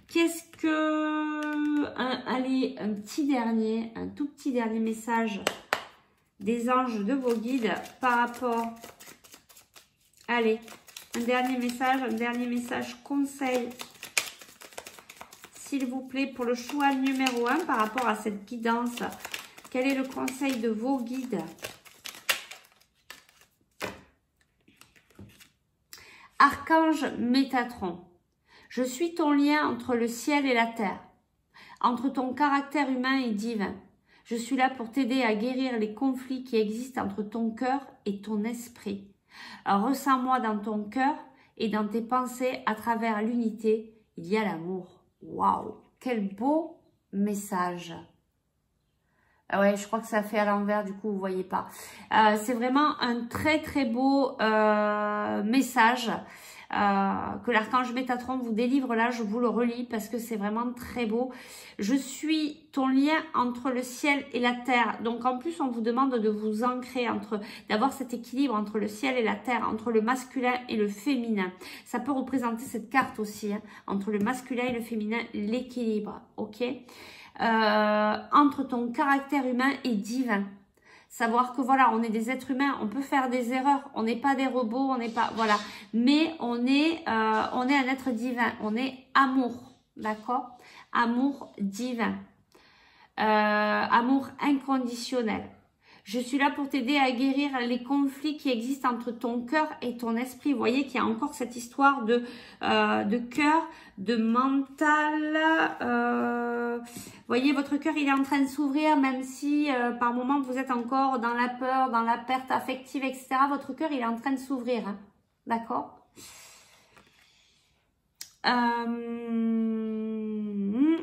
Qu'est-ce que... allez, un tout petit dernier message des anges de vos guides par rapport... Allez, un dernier message conseil, s'il vous plaît, pour le choix numéro 1 par rapport à cette guidance. Quel est le conseil de vos guides? Archange Métatron. Je suis ton lien entre le ciel et la terre, entre ton caractère humain et divin. Je suis là pour t'aider à guérir les conflits qui existent entre ton cœur et ton esprit. Ressens-moi dans ton cœur et dans tes pensées à travers l'unité. Il y a l'amour. Waouh, quel beau message. Ah ouais, je crois que ça fait à l'envers, du coup, vous voyez pas. C'est vraiment un très très beau message que l'archange Métatron vous délivre là. Je vous le relis parce que c'est vraiment très beau. Je suis ton lien entre le ciel et la terre. Donc en plus, on vous demande de vous ancrer d'avoir cet équilibre entre le ciel et la terre, entre le masculin et le féminin. Ça peut représenter cette carte aussi, hein, entre le masculin et le féminin, l'équilibre, ok? Entre ton caractère humain et divin. Savoir que voilà, on est des êtres humains, on peut faire des erreurs, on n'est pas des robots, on n'est pas, voilà, mais on est un être divin, on est amour, d'accord? Amour divin, amour inconditionnel. Je suis là pour t'aider à guérir les conflits qui existent entre ton cœur et ton esprit. Vous voyez qu'il y a encore cette histoire de cœur, de mental. Vous voyez, votre cœur, il est en train de s'ouvrir, même si par moment vous êtes encore dans la peur, dans la perte affective, etc. Votre cœur, il est en train de s'ouvrir. Hein. D'accord?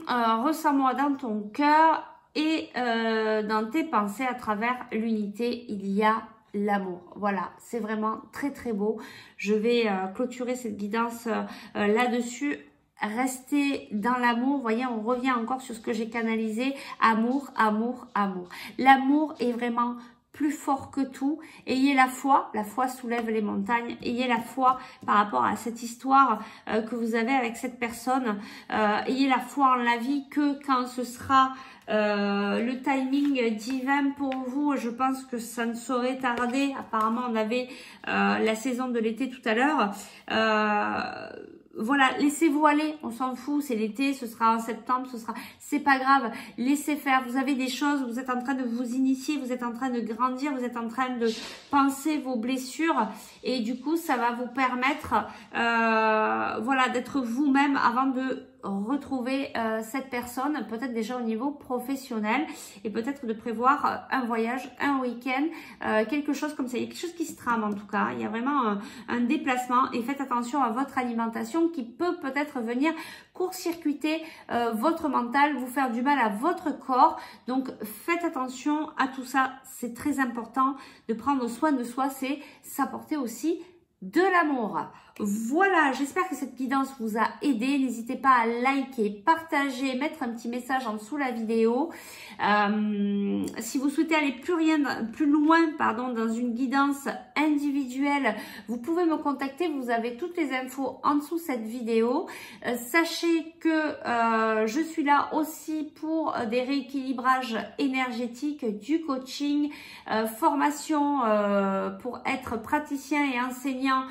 Ressens-moi dans ton cœur. Et dans tes pensées, à travers l'unité, il y a l'amour. Voilà, c'est vraiment très très beau. Je vais clôturer cette guidance là-dessus. Restez dans l'amour. Vous voyez, on revient encore sur ce que j'ai canalisé. Amour, amour, amour. L'amour est vraiment plus fort que tout. Ayez la foi soulève les montagnes. Ayez la foi par rapport à cette histoire que vous avez avec cette personne. Ayez la foi en la vie que quand ce sera le timing divin pour vous, je pense que ça ne saurait tarder. Apparemment, on avait la saison de l'été tout à l'heure. Voilà, laissez-vous aller, on s'en fout, c'est l'été, ce sera en septembre, c'est pas grave, laissez faire, vous avez des choses, vous êtes en train de vous initier, vous êtes en train de grandir, vous êtes en train de penser vos blessures et du coup, ça va vous permettre, voilà, d'être vous-même avant de retrouver cette personne, peut-être déjà au niveau professionnel et peut-être de prévoir un voyage, un week-end, quelque chose comme ça. Il y a quelque chose qui se trame en tout cas. Il y a vraiment un déplacement et faites attention à votre alimentation qui peut peut-être venir court-circuiter votre mental, vous faire du mal à votre corps. Donc faites attention à tout ça. C'est très important de prendre soin de soi, c'est s'apporter aussi de l'amour. Voilà, j'espère que cette guidance vous a aidé. N'hésitez pas à liker, partager, mettre un petit message en dessous la vidéo. Si vous souhaitez aller plus loin dans une guidance individuelle, vous pouvez me contacter. Vous avez toutes les infos en dessous cette vidéo. Sachez que je suis là aussi pour des rééquilibrages énergétiques, du coaching, formation pour être praticien et enseignant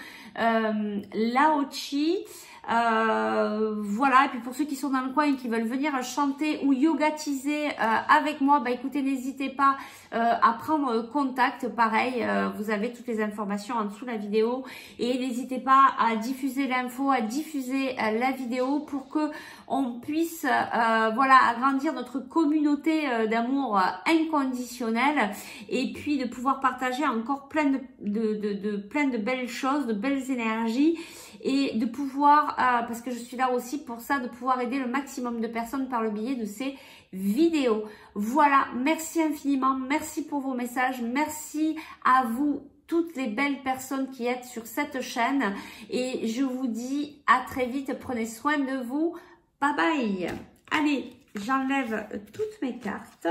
Lao Chi. Voilà, et puis pour ceux qui sont dans le coin et qui veulent venir chanter ou yogatiser avec moi, bah écoutez, n'hésitez pas à prendre contact. Pareil, vous avez toutes les informations en dessous de la vidéo et n'hésitez pas à diffuser l'info, à diffuser la vidéo pour que on puisse voilà, agrandir notre communauté d'amour inconditionnel et puis de pouvoir partager encore plein de belles choses, de belles énergies et de pouvoir, parce que je suis là aussi pour ça, de pouvoir aider le maximum de personnes par le biais de ces vidéos. Voilà, merci infiniment, merci pour vos messages, merci à vous toutes les belles personnes qui êtes sur cette chaîne et je vous dis à très vite, prenez soin de vous, bye bye. Allez, j'enlève toutes mes cartes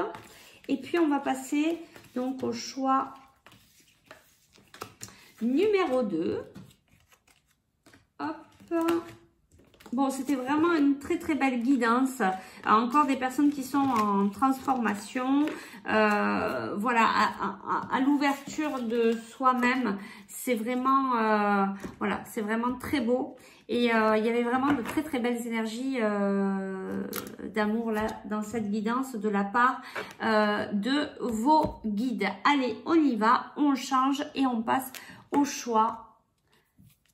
et puis on va passer donc au choix numéro 2. Hop. Bon, c'était vraiment une très très belle guidance. Encore des personnes qui sont en transformation. Voilà, à l'ouverture de soi-même. C'est vraiment, voilà, c'est vraiment très beau. Et il y avait vraiment de très très belles énergies d'amour là dans cette guidance de la part de vos guides. Allez, on y va, on change et on passe au choix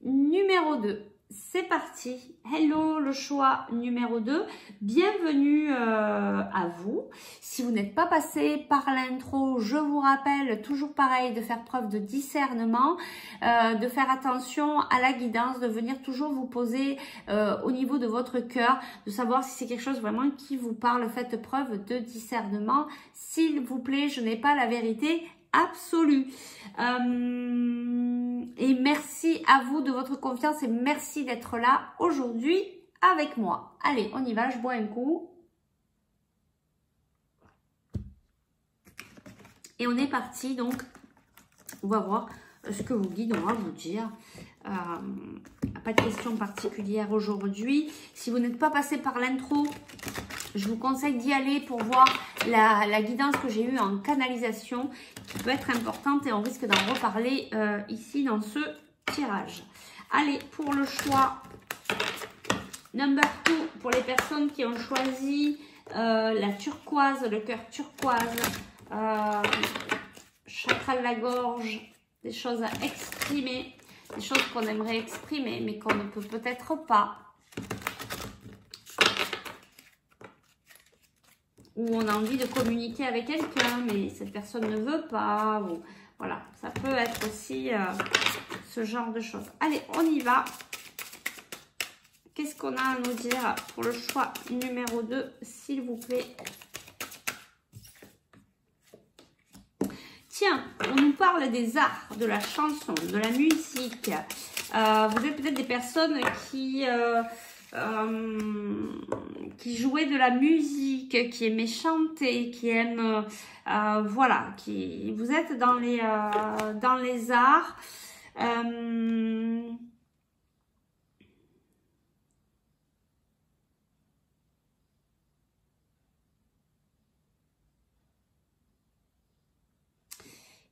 numéro 2. c'est parti. Hello, le choix numéro 2. Bienvenue à vous. Si vous n'êtes pas passé par l'intro, je vous rappelle, toujours pareil, de faire preuve de discernement, de faire attention à la guidance, de venir toujours vous poser au niveau de votre cœur, de savoir si c'est quelque chose vraiment qui vous parle. Faites preuve de discernement. S'il vous plaît, je n'ai pas la vérité absolue. Et merci à vous de votre confiance et merci d'être là aujourd'hui avec moi. Allez, on y va, je bois un coup. Et on est parti, donc on va voir ce que vos guides ont à vous dire. Pas de questions particulières aujourd'hui. Si vous n'êtes pas passé par l'intro, je vous conseille d'y aller pour voir la guidance que j'ai eue en canalisation qui peut être importante et on risque d'en reparler ici dans ce tirage. Allez, pour le choix number 2, pour les personnes qui ont choisi la turquoise, le cœur turquoise, chakra de la gorge, des choses à exprimer, des choses qu'on aimerait exprimer mais qu'on ne peut peut-être pas. Ou on a envie de communiquer avec quelqu'un, mais cette personne ne veut pas. Ou, voilà, ça peut être aussi ce genre de choses. Allez, on y va. Qu'est-ce qu'on a à nous dire pour le choix numéro 2, s'il vous plaît? Tiens, on nous parle des arts, de la chanson, de la musique. Vous êtes peut-être des personnes qui jouaient de la musique, qui aimaient chanter, qui aiment, voilà, vous êtes dans les arts.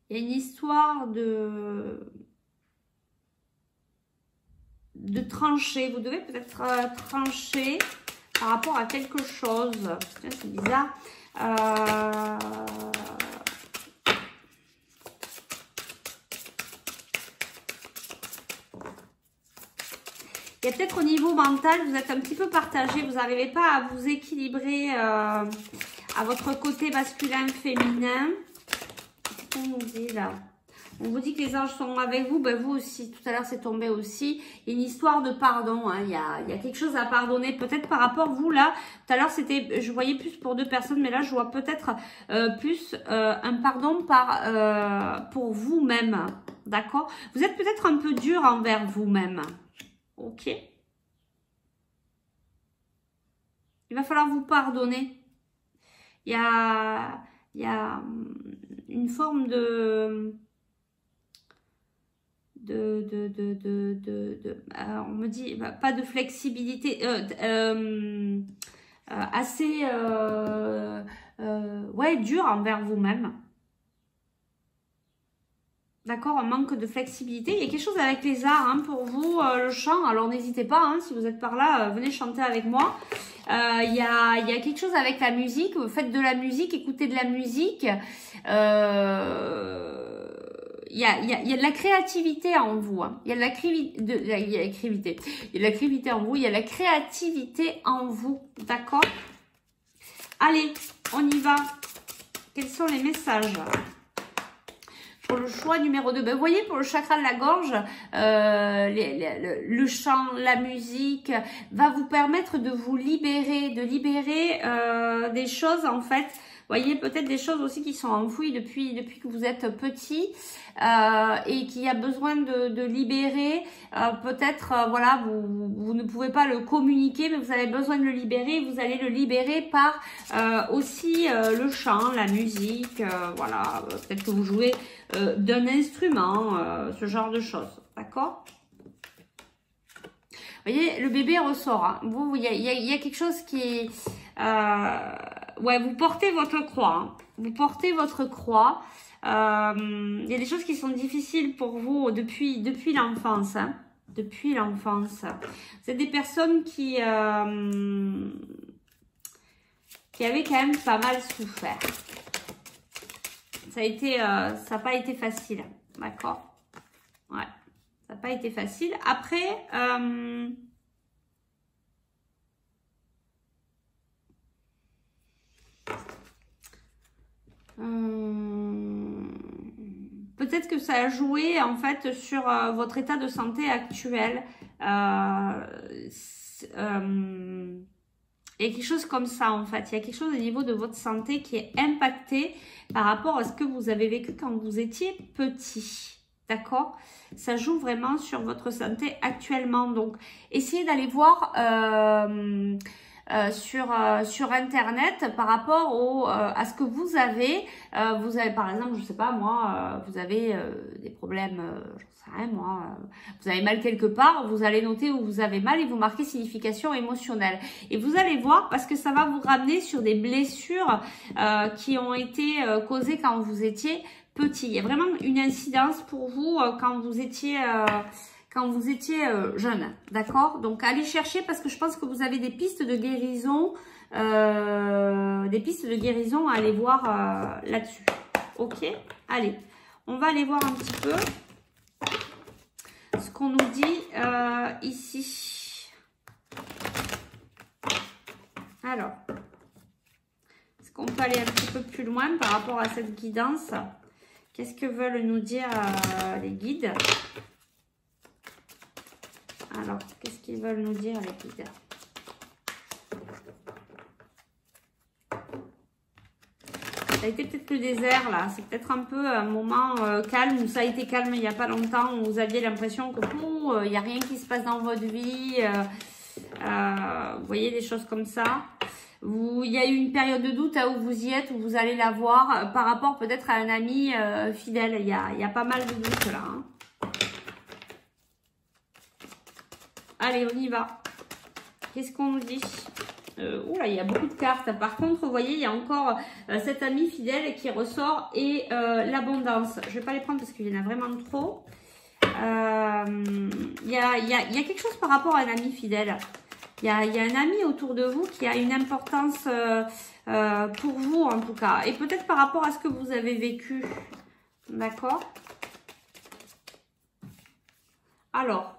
Il y a une histoire de trancher. Vous devez peut-être trancher par rapport à quelque chose. C'est bizarre. Il y a peut-être au niveau mental, vous êtes un petit peu partagé. Vous n'arrivez pas à vous équilibrer à votre côté masculin, féminin. Qu'est-ce qu'on nous dit là? On vous dit que les anges sont avec vous, ben vous aussi, tout à l'heure c'est tombé aussi. Une histoire de pardon, hein. Il y a quelque chose à pardonner, peut-être par rapport, vous là, tout à l'heure c'était, je voyais plus pour 2 personnes, mais là je vois peut-être plus un pardon pour vous-même, d'accord? Vous êtes peut-être un peu dur envers vous-même, ok? Il va falloir vous pardonner. Il y a une forme on me dit pas de flexibilité, assez ouais, dur envers vous-même, d'accord, un manque de flexibilité. Il y a quelque chose avec les arts hein, pour vous, le chant, alors n'hésitez pas hein, si vous êtes par là, venez chanter avec moi. Il y a quelque chose avec la musique, vous faites de la musique, écoutez de la musique, il y a de la créativité en vous. Hein. Il y a de la créativité en vous. Il y a de la créativité en vous. D'accord? Allez, on y va. Quels sont les messages pour le choix numéro 2? Ben, vous voyez, pour le chakra de la gorge, le chant, la musique va vous permettre de vous libérer, des choses en fait. Vous voyez, peut-être des choses aussi qui sont enfouies depuis que vous êtes petit et qui a besoin de libérer. Peut-être, voilà, vous ne pouvez pas le communiquer, mais vous avez besoin de le libérer. Vous allez le libérer par aussi le chant, la musique. Voilà, peut-être que vous jouez d'un instrument, ce genre de choses. D'accord ? Vous voyez, le bébé ressort. Hein. Vous, il y a quelque chose qui est... ouais, vous portez votre croix. Hein. Vous portez votre croix. Il y a des choses qui sont difficiles pour vous depuis l'enfance. Hein. Depuis l'enfance. Vous êtes des personnes qui avaient quand même pas mal souffert. Ça n'a pas été facile. D'accord ? Ouais. Ça n'a pas été facile. Après, peut-être que ça a joué en fait sur votre état de santé actuel. Il y a quelque chose comme ça en fait. Il y a quelque chose au niveau de votre santé qui est impacté par rapport à ce que vous avez vécu quand vous étiez petit. D'accord? Ça joue vraiment sur votre santé actuellement. Donc, essayez d'aller voir sur internet par rapport à ce que vous avez. Vous avez par exemple, je sais pas moi, vous avez des problèmes, j'en sais rien moi, vous avez mal quelque part, vous allez noter où vous avez mal et vous marquez signification émotionnelle. Et vous allez voir parce que ça va vous ramener sur des blessures qui ont été causées quand vous étiez petit. Il y a vraiment une incidence pour vous quand vous étiez jeune, d'accord? Donc, allez chercher parce que je pense que vous avez des pistes de guérison, à aller voir là-dessus. Ok? Allez, on va aller voir un petit peu ce qu'on nous dit ici. Alors, est-ce qu'on peut aller un petit peu plus loin par rapport à cette guidance? Qu'est-ce que veulent nous dire les guides? Alors, qu'est-ce qu'ils veulent nous dire les guides? Ça a été peut-être le désert là, c'est peut-être un peu un moment calme, où ça a été calme il n'y a pas longtemps, où vous aviez l'impression que il n'y a rien qui se passe dans votre vie, vous voyez des choses comme ça. Il y a eu une période de doute où vous y êtes, où vous allez la voir par rapport peut-être à un ami fidèle, il y a pas mal de doutes là. Hein. Allez, on y va. Qu'est-ce qu'on nous dit? Oula, il y a beaucoup de cartes. Par contre, vous voyez, il y a encore cet ami fidèle qui ressort et l'abondance. Je ne vais pas les prendre parce qu'il y en a vraiment trop. Il y a quelque chose par rapport à un ami fidèle. Il y a un ami autour de vous qui a une importance pour vous en tout cas. Et peut-être par rapport à ce que vous avez vécu. D'accord? Alors.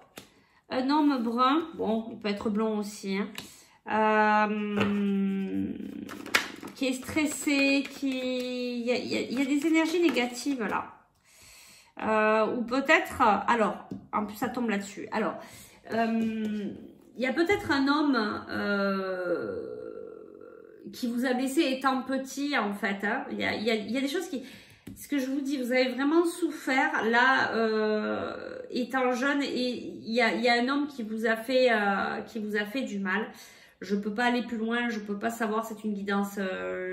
Un homme brun, bon, il peut être blond aussi, hein, qui est stressé, il y a des énergies négatives là. Ou peut-être, alors, en plus ça tombe là-dessus. Alors, il y a peut-être un homme qui vous a blessé étant petit en fait. Hein. Il y a des choses qui... Ce que je vous dis, vous avez vraiment souffert là, étant jeune, et il y a un homme qui vous a fait du mal. Je peux pas aller plus loin, je peux pas savoir, c'est une guidance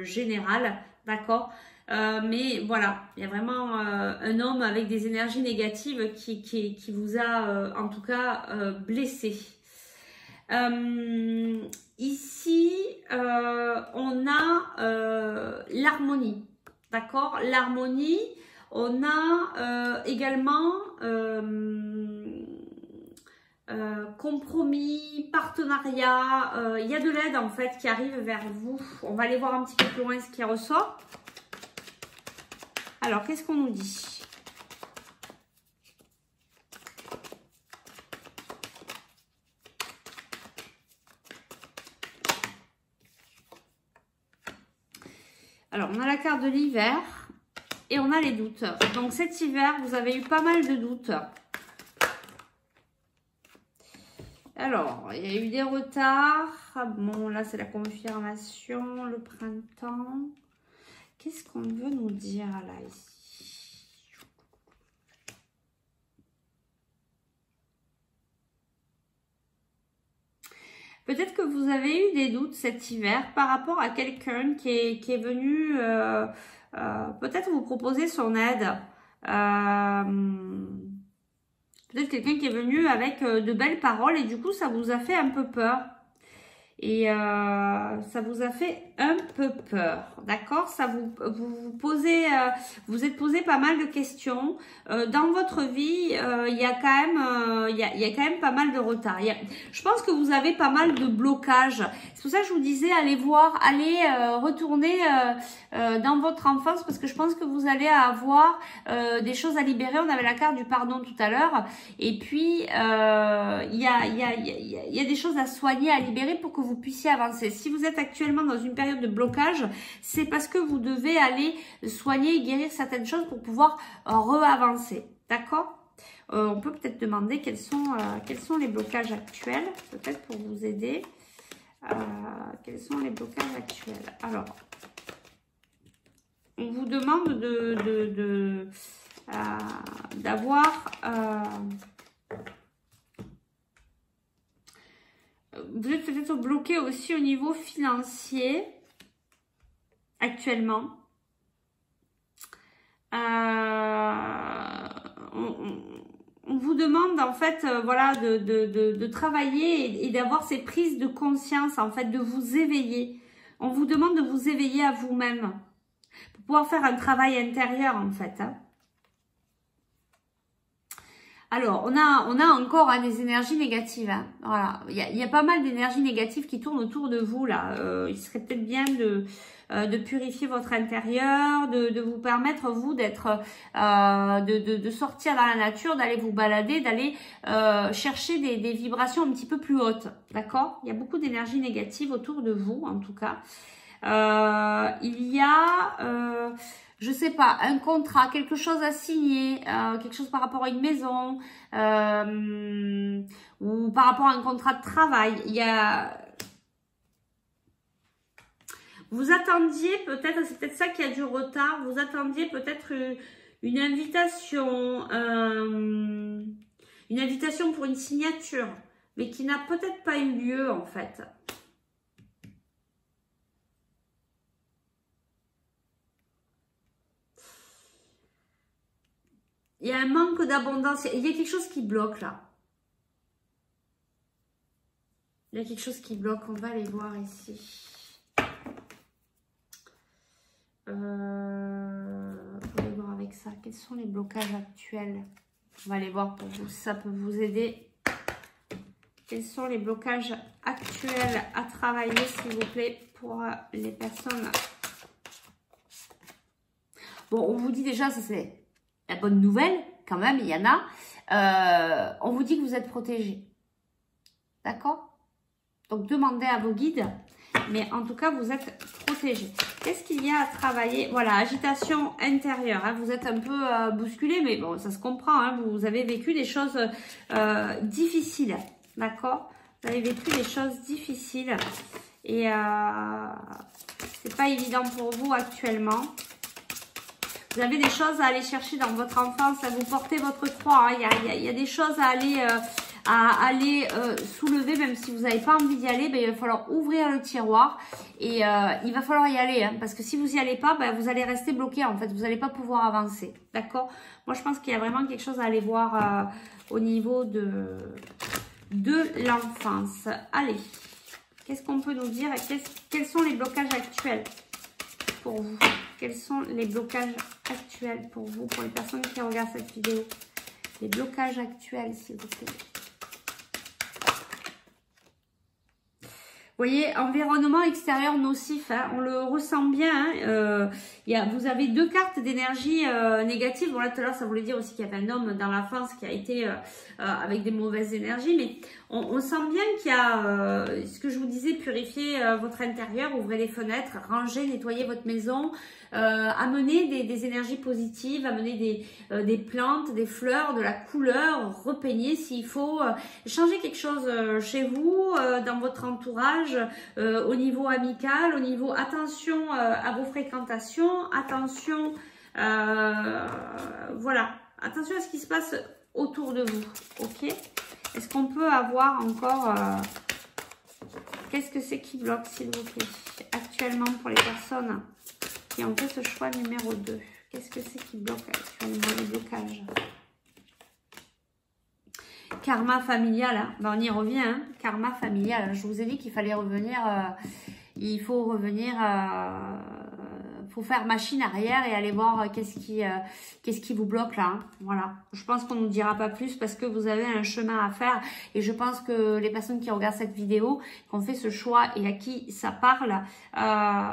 générale, d'accord. Mais voilà, il y a vraiment un homme avec des énergies négatives qui vous a en tout cas blessé. Ici, on a l'harmonie. D'accord, l'harmonie, on a également compromis, partenariat, il y a de l'aide en fait qui arrive vers vous. On va aller voir un petit peu plus loin ce qui ressort. Alors, qu'est-ce qu'on nous dit? Alors, on a la carte de l'hiver et on a les doutes. Donc, cet hiver, vous avez eu pas mal de doutes. Alors, il y a eu des retards. Bon, là, c'est la confirmation, le printemps. Qu'est-ce qu'on veut nous dire là, ici? Peut-être que vous avez eu des doutes cet hiver par rapport à quelqu'un qui est venu peut-être vous proposer son aide. Peut-être quelqu'un qui est venu avec de belles paroles et du coup ça vous a fait un peu peur. Et ça vous a fait un peu peur, d'accord? Ça vous posez, vous êtes posé pas mal de questions. Dans votre vie, il y a quand même, il y a quand même pas mal de retard. Je pense que vous avez pas mal de blocages. C'est pour ça que je vous disais, allez voir, allez retourner dans votre enfance, parce que je pense que vous allez avoir des choses à libérer. On avait la carte du pardon tout à l'heure. Et puis, il y a des choses à soigner, à libérer pour que vous puissiez avancer. Si vous êtes actuellement dans une période de blocage, c'est parce que vous devez aller soigner et guérir certaines choses pour pouvoir re-avancer. D'accord? On peut peut-être demander quels sont les blocages actuels, peut-être pour vous aider. Quels sont les blocages actuels? Alors, on vous demande d'avoir... vous êtes peut-être bloqué aussi au niveau financier actuellement. On vous demande en fait, voilà, de travailler et d'avoir ces prises de conscience, en fait, de vous éveiller. On vous demande de vous éveiller à vous-même pour pouvoir faire un travail intérieur, en fait. Hein. Alors, on a encore des énergies négatives. Hein. Voilà, il y a pas mal d'énergies négatives qui tournent autour de vous là. Il serait peut-être bien de purifier votre intérieur, de vous permettre vous d'être, de sortir dans la nature, d'aller vous balader, d'aller chercher des vibrations un petit peu plus hautes. D'accord? Il y a beaucoup d'énergie négative autour de vous, en tout cas. Il y a je sais pas, un contrat, quelque chose à signer, quelque chose par rapport à une maison, ou par rapport à un contrat de travail. Il y a... Vous attendiez peut-être, c'est peut-être ça qui a du retard, vous attendiez peut-être une invitation pour une signature, mais qui n'a peut-être pas eu lieu en fait. Il y a un manque d'abondance. Il y a quelque chose qui bloque là. Il y a quelque chose qui bloque. On va aller voir ici. On va aller voir avec ça. Quels sont les blocages actuels? On va aller voir pour vous si ça peut vous aider. Quels sont les blocages actuels à travailler, s'il vous plaît, pour les personnes? Bon, on vous dit déjà, ça c'est... La bonne nouvelle, quand même, il y en a. On vous dit que vous êtes protégé. D'accord? Donc, demandez à vos guides. Mais en tout cas, vous êtes protégé. Qu'est-ce qu'il y a à travailler? Voilà, agitation intérieure. Hein. Vous êtes un peu bousculé, mais bon, ça se comprend. Hein. Vous avez vécu des choses difficiles. D'accord? Vous avez vécu des choses difficiles. Et c'est pas évident pour vous actuellement. Vous avez des choses à aller chercher dans votre enfance, à vous porter votre croix. Hein. Il y a des choses à aller soulever, même si vous n'avez pas envie d'y aller, ben, il va falloir ouvrir le tiroir et il va falloir y aller. Hein, parce que si vous n'y allez pas, ben, vous allez rester bloqué en fait. Vous n'allez pas pouvoir avancer. D'accord? Moi, je pense qu'il y a vraiment quelque chose à aller voir au niveau de l'enfance. Allez, qu'est-ce qu'on peut nous dire? Quels sont les blocages actuels pour vous? Quels sont les blocages actuels pour vous, pour les personnes qui regardent cette vidéo? Les blocages actuels, s'il vous plaît. Vous voyez, environnement extérieur nocif, hein, on le ressent bien. Hein, vous avez deux cartes d'énergie négative. Bon, là, tout à l'heure, ça voulait dire aussi qu'il y avait un homme dans l'enfance qui a été avec des mauvaises énergies. Mais on sent bien qu'il y a, ce que je vous disais, purifier votre intérieur, ouvrez les fenêtres, ranger, nettoyer votre maison, amener des énergies positives, amener des plantes, des fleurs, de la couleur, repeigner s'il faut, changer quelque chose chez vous, dans votre entourage. Au niveau amical, au niveau attention à vos fréquentations, attention, voilà, attention à ce qui se passe autour de vous, ok? Est-ce qu'on peut avoir encore, qu'est-ce que c'est qui bloque, s'il vous plaît, actuellement pour les personnes qui ont fait ce choix numéro 2? Qu'est-ce que c'est qui bloque actuellement, les blocages? Karma familial, hein. Ben, on y revient, hein. Karma familial. Je vous ai dit qu'il fallait revenir, il faut revenir, faut faire machine arrière et aller voir qu'est-ce qui vous bloque là, hein. Voilà. Je pense qu'on ne nous dira pas plus parce que vous avez un chemin à faire et je pense que les personnes qui regardent cette vidéo, qui ont fait ce choix et à qui ça parle,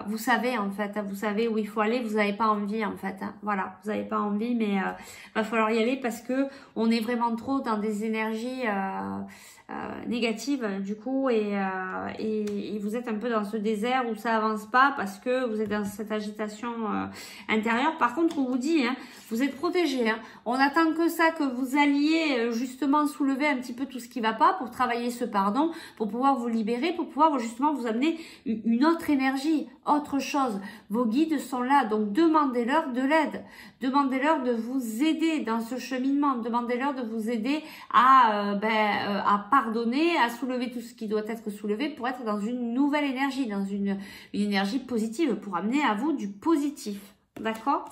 vous savez en fait, vous savez où il faut aller, vous n'avez pas envie en fait, hein. Voilà, vous n'avez pas envie mais va falloir y aller parce que on est vraiment trop dans des énergies négative du coup et vous êtes un peu dans ce désert où ça avance pas parce que vous êtes dans cette agitation intérieure. Par contre on vous dit, hein, vous êtes protégé, hein. On attend que ça, que vous alliez justement soulever un petit peu tout ce qui va pas pour travailler ce pardon, pour pouvoir vous libérer, pour pouvoir justement vous amener une autre énergie, autre chose. Vos guides sont là, donc demandez-leur de l'aide, demandez-leur de vous aider dans ce cheminement, demandez-leur de vous aider à pardonner, à soulever tout ce qui doit être soulevé pour être dans une nouvelle énergie, dans une énergie positive, pour amener à vous du positif. D'accord?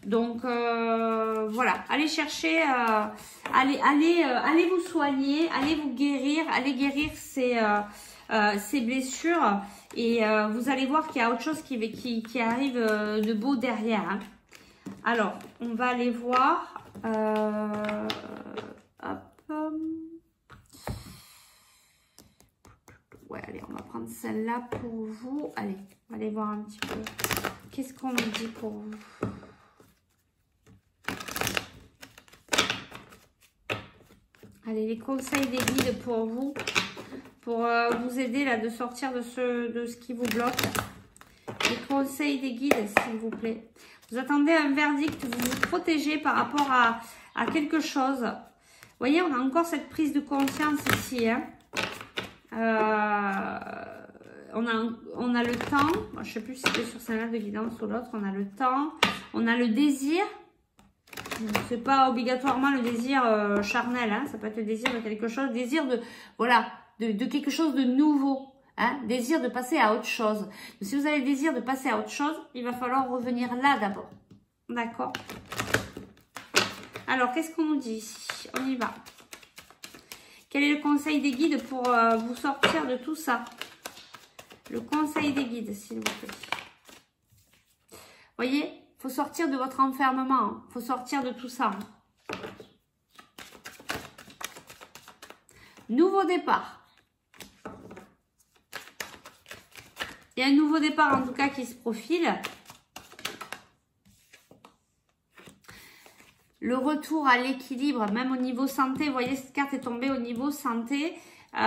Donc voilà, allez chercher, allez vous soigner, allez vous guérir, allez guérir ces blessures et vous allez voir qu'il y a autre chose qui arrive de beau derrière, hein. Alors, on va aller voir. Ouais, allez, on va prendre celle-là pour vous. Allez, on va aller voir un petit peu. Qu'est-ce qu'on nous dit pour vous? Allez, les conseils des guides pour vous. Pour vous aider là de sortir de ce qui vous bloque. Les conseils des guides, s'il vous plaît. Vous attendez un verdict, vous vous protégez par rapport à quelque chose. Vous voyez, on a encore cette prise de conscience ici, hein. On a le temps. Je ne sais plus si c'était sur celle-là de guidance ou l'autre. On a le temps. On a le désir. C'est pas obligatoirement le désir charnel, hein. Ça peut être le désir de quelque chose. Désir de, voilà, de quelque chose de nouveau. Hein, désir de passer à autre chose. Donc, si vous avez le désir de passer à autre chose, il va falloir revenir là d'abord. D'accord? Alors, qu'est-ce qu'on nous dit ici? On y va. Quel est le conseil des guides pour vous sortir de tout ça? Le conseil des guides, s'il vous plaît. Voyez, il faut sortir de votre enfermement. Il faut sortir de tout ça. Nouveau départ. Il y a un nouveau départ en tout cas qui se profile. Le retour à l'équilibre, même au niveau santé. Vous voyez, cette carte est tombée au niveau santé. C'est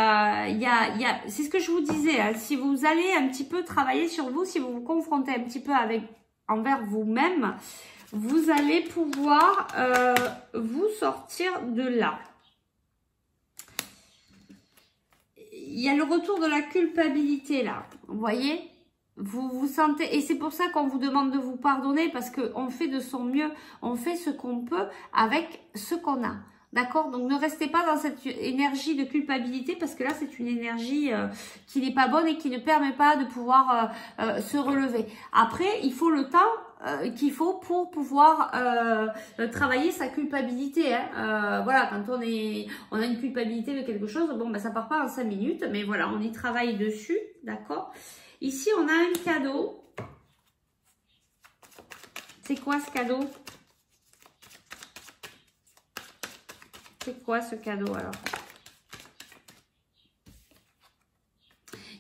ce que je vous disais. Hein, si vous allez un petit peu travailler sur vous, si vous vous confrontez un petit peu envers vous-même, vous allez pouvoir vous sortir de là. Il y a le retour de la culpabilité là, vous voyez, vous vous sentez, et c'est pour ça qu'on vous demande de vous pardonner parce qu'on fait de son mieux, on fait ce qu'on peut avec ce qu'on a, d'accord? Donc ne restez pas dans cette énergie de culpabilité parce que là c'est une énergie qui n'est pas bonne et qui ne permet pas de pouvoir se relever. Après, il faut le temps qu'il faut pour pouvoir travailler sa culpabilité, hein. Voilà, quand on a une culpabilité de quelque chose, bon ben ça part pas en 5 minutes, mais voilà, on y travaille dessus, d'accord? Ici on a un cadeau. C'est quoi ce cadeau? C'est quoi ce cadeau alors?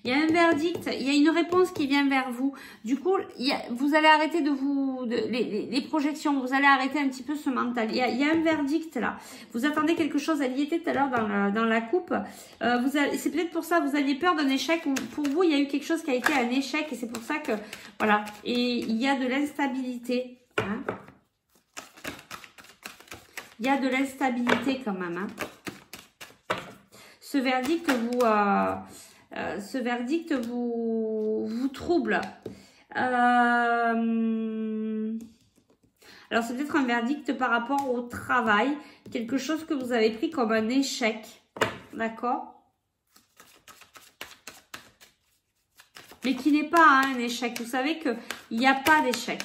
Il y a un verdict, il y a une réponse qui vient vers vous. Du coup, vous allez arrêter les projections, vous allez arrêter un petit peu ce mental. Il y a un verdict là. Vous attendez quelque chose, elle y était tout à l'heure dans la coupe. C'est peut-être pour ça, vous aviez peur d'un échec. Pour vous, il y a eu quelque chose qui a été un échec et c'est pour ça que, voilà. Et il y a de l'instabilité. Hein. Il y a de l'instabilité quand même. Hein. Ce verdict vous trouble. Alors, c'est peut-être un verdict par rapport au travail. Quelque chose que vous avez pris comme un échec. D'accord? Mais qui n'est pas un échec. Vous savez qu'il n'y a pas d'échec.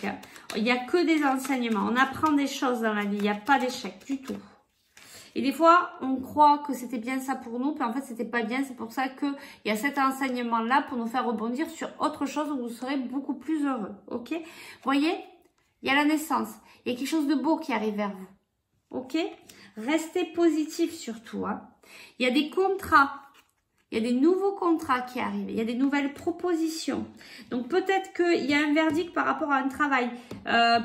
Il n'y a que des enseignements. On apprend des choses dans la vie. Il n'y a pas d'échec du tout. Et des fois, on croit que c'était bien ça pour nous, puis en fait, c'était pas bien. C'est pour ça qu'il y a cet enseignement-là pour nous faire rebondir sur autre chose où vous serez beaucoup plus heureux. Ok? Vous voyez? Il y a la naissance. Il y a quelque chose de beau qui arrive vers vous. Ok? Restez positif surtout. Hein. Il y a des contrats. Il y a des nouveaux contrats qui arrivent. Il y a des nouvelles propositions. Donc, peut-être qu'il y a un verdict par rapport à un travail.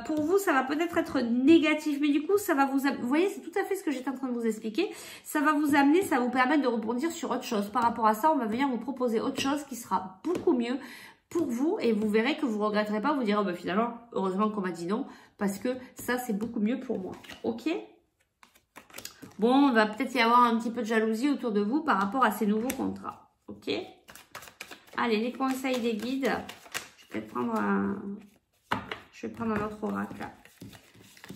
Pour vous, ça va peut-être être négatif. Mais du coup, ça va vous... Vous voyez, c'est tout à fait ce que j'étais en train de vous expliquer. Ça va vous amener, ça va vous permettre de rebondir sur autre chose. Par rapport à ça, on va venir vous proposer autre chose qui sera beaucoup mieux pour vous. Et vous verrez que vous ne regretterez pas. Vous direz, oh, ben, finalement, heureusement qu'on m'a dit non. Parce que ça, c'est beaucoup mieux pour moi. Ok ? Bon, il va peut-être y avoir un petit peu de jalousie autour de vous par rapport à ces nouveaux contrats. Ok? Allez, les conseils des guides. Je vais prendre un autre oracle.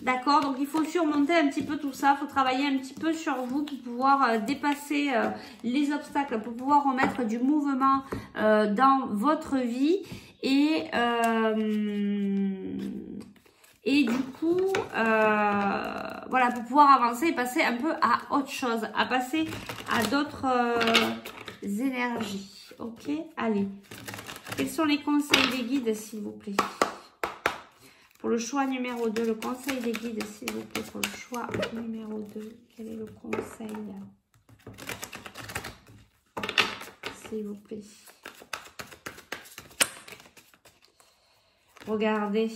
D'accord? Donc, il faut surmonter un petit peu tout ça. Il faut travailler un petit peu sur vous pour pouvoir dépasser les obstacles, pour pouvoir remettre du mouvement dans votre vie. Et du coup, voilà, pour pouvoir avancer et passer un peu à autre chose, à passer à d'autres énergies. Ok, allez. Quels sont les conseils des guides, s'il vous plaît? Pour le choix numéro 2, le conseil des guides, s'il vous plaît, pour le choix numéro 2, quel est le conseil? S'il vous plaît. Regardez.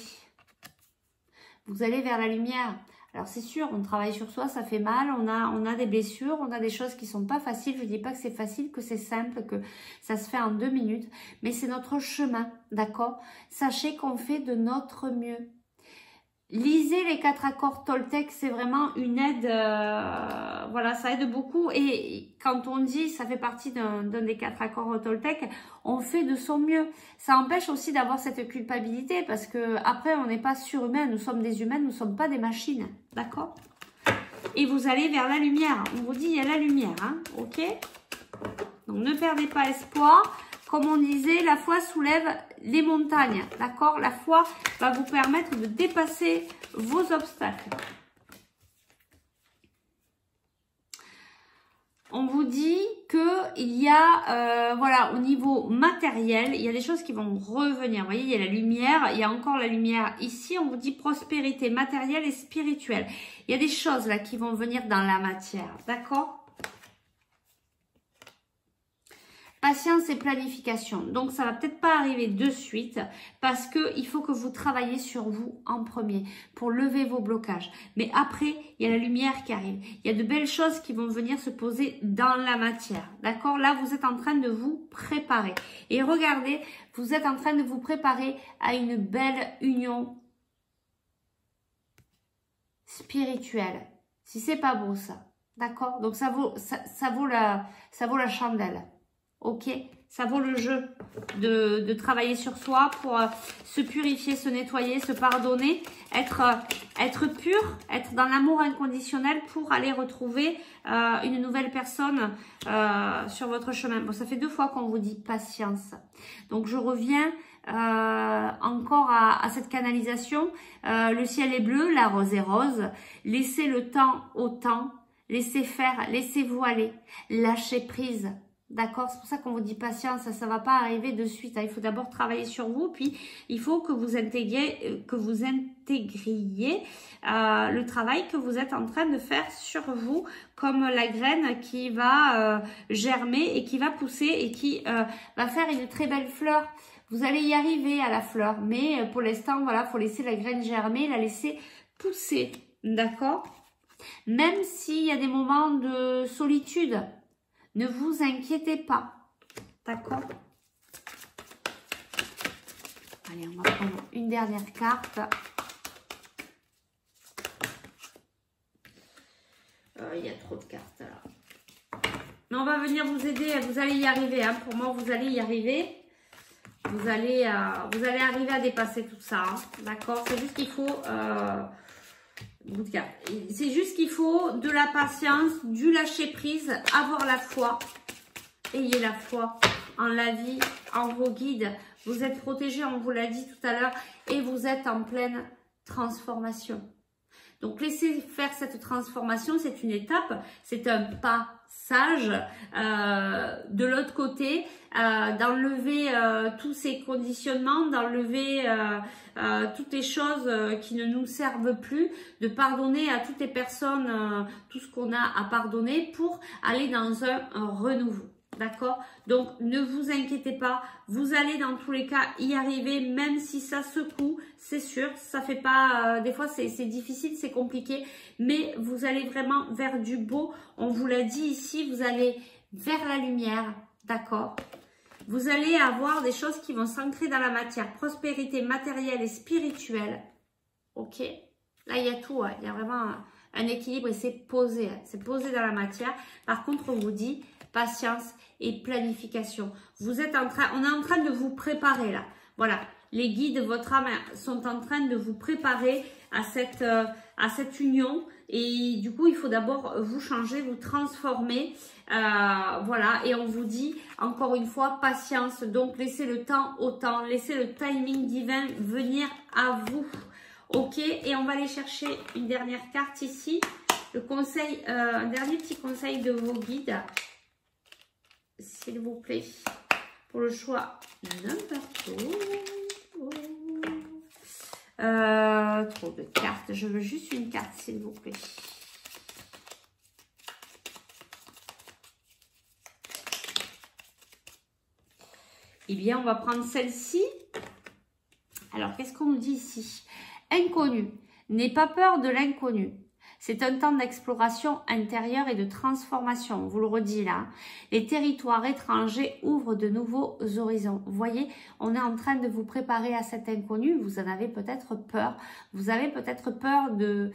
Vous allez vers la lumière. Alors c'est sûr, on travaille sur soi, ça fait mal, on a des blessures, on a des choses qui sont pas faciles. Je dis pas que c'est facile, que c'est simple, que ça se fait en 2 minutes, mais c'est notre chemin, d'accord? Sachez qu'on fait de notre mieux. Lisez les 4 accords Toltec, c'est vraiment une aide, voilà, ça aide beaucoup. Et quand on dit, ça fait partie d'un des 4 accords Toltec, on fait de son mieux. Ça empêche aussi d'avoir cette culpabilité parce que après, on n'est pas surhumain, nous sommes des humains, nous ne sommes pas des machines, d'accord? Et vous allez vers la lumière. On vous dit, il y a la lumière, hein, ok? Donc, ne perdez pas espoir. Comme on disait, la foi soulève les montagnes, d'accord? La foi va vous permettre de dépasser vos obstacles. On vous dit qu'il y a, voilà, au niveau matériel, il y a des choses qui vont revenir. Vous voyez, il y a la lumière, il y a encore la lumière ici. On vous dit prospérité matérielle et spirituelle. Il y a des choses là qui vont venir dans la matière, d'accord? Patience et planification. Donc, ça va peut-être pas arriver de suite parce que il faut que vous travaillez sur vous en premier pour lever vos blocages. Mais après, il y a la lumière qui arrive. Il y a de belles choses qui vont venir se poser dans la matière. D'accord? Là, vous êtes en train de vous préparer. Et regardez, vous êtes en train de vous préparer à une belle union spirituelle. Si c'est pas beau, ça. D'accord? Donc, ça vaut la chandelle. Ok, ça vaut le jeu de travailler sur soi pour se purifier, se nettoyer, se pardonner, être pur, être dans l'amour inconditionnel pour aller retrouver une nouvelle personne sur votre chemin. Bon, ça fait 2 fois qu'on vous dit patience. Donc, je reviens encore à cette canalisation. Le ciel est bleu, la rose est rose. Laissez le temps au temps. Laissez faire, laissez-vous aller. Lâchez prise. D'accord, c'est pour ça qu'on vous dit patience, ça ne va pas arriver de suite. Hein. Il faut d'abord travailler sur vous, puis il faut que vous intégriez le travail que vous êtes en train de faire sur vous, comme la graine qui va germer et qui va pousser et qui va faire une très belle fleur. Vous allez y arriver à la fleur, mais pour l'instant, voilà, faut laisser la graine germer, la laisser pousser, d'accord? Même s'il y a des moments de solitude. Ne vous inquiétez pas, d'accord? Allez, on va prendre une dernière carte. Il y a trop de cartes là. Mais on va venir vous aider, vous allez y arriver. Hein. Pour moi, vous allez y arriver. Vous allez arriver à dépasser tout ça, hein. D'accord? C'est juste qu'il faut... c'est juste qu'il faut de la patience, du lâcher prise, avoir la foi. Ayez la foi en la vie, en vos guides. Vous êtes protégés, on vous l'a dit tout à l'heure, et vous êtes en pleine transformation. Donc, laissez faire cette transformation, c'est une étape, c'est un pas sage. De l'autre côté, d'enlever tous ces conditionnements, d'enlever toutes les choses qui ne nous servent plus, de pardonner à toutes les personnes tout ce qu'on a à pardonner pour aller dans un renouveau. D'accord? Donc, ne vous inquiétez pas, vous allez dans tous les cas y arriver, même si ça secoue, c'est sûr, ça fait pas, des fois c'est difficile, c'est compliqué, mais vous allez vraiment vers du beau. On vous l'a dit ici, vous allez vers la lumière, d'accord? Vous allez avoir des choses qui vont s'ancrer dans la matière, prospérité matérielle et spirituelle, ok? Là, il y a tout, hein. Il y a vraiment un équilibre et c'est posé dans la matière. Par contre, on vous dit patience et planification. Vous êtes en train, on est en train de vous préparer là. Voilà, les guides de votre âme sont en train de vous préparer à cette union. Et du coup, il faut d'abord vous changer, vous transformer. Voilà, et on vous dit encore une fois patience. Donc, laissez le temps au temps, laissez le timing divin venir à vous. Ok, et on va aller chercher une dernière carte ici. Le conseil, un dernier petit conseil de vos guides, s'il vous plaît, pour le choix number 2. Trop de cartes, je veux juste une carte, s'il vous plaît. Eh bien, on va prendre celle-ci. Alors, qu'est-ce qu'on nous dit ici? Inconnu. N'aie pas peur de l'inconnu. C'est un temps d'exploration intérieure et de transformation. On vous le redit là. Les territoires étrangers ouvrent de nouveaux horizons. Vous voyez, on est en train de vous préparer à cet inconnu. Vous en avez peut-être peur. Vous avez peut-être peur de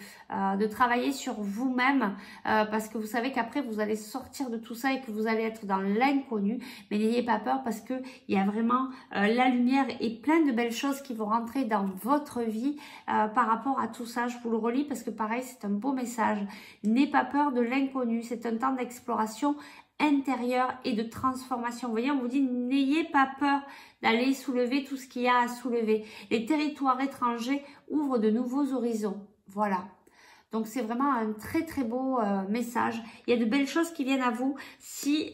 travailler sur vous-même parce que vous savez qu'après, vous allez sortir de tout ça et que vous allez être dans l'inconnu. Mais n'ayez pas peur parce qu'il y a vraiment la lumière et plein de belles choses qui vont rentrer dans votre vie par rapport à tout ça. Je vous le relis parce que pareil, c'est un beau message. N'aie pas peur de l'inconnu. C'est un temps d'exploration intérieure et de transformation. Vous voyez, on vous dit n'ayez pas peur d'aller soulever tout ce qu'il y a à soulever. Les territoires étrangers ouvrent de nouveaux horizons. Voilà. Donc, c'est vraiment un très, très beau message. Il y a de belles choses qui viennent à vous si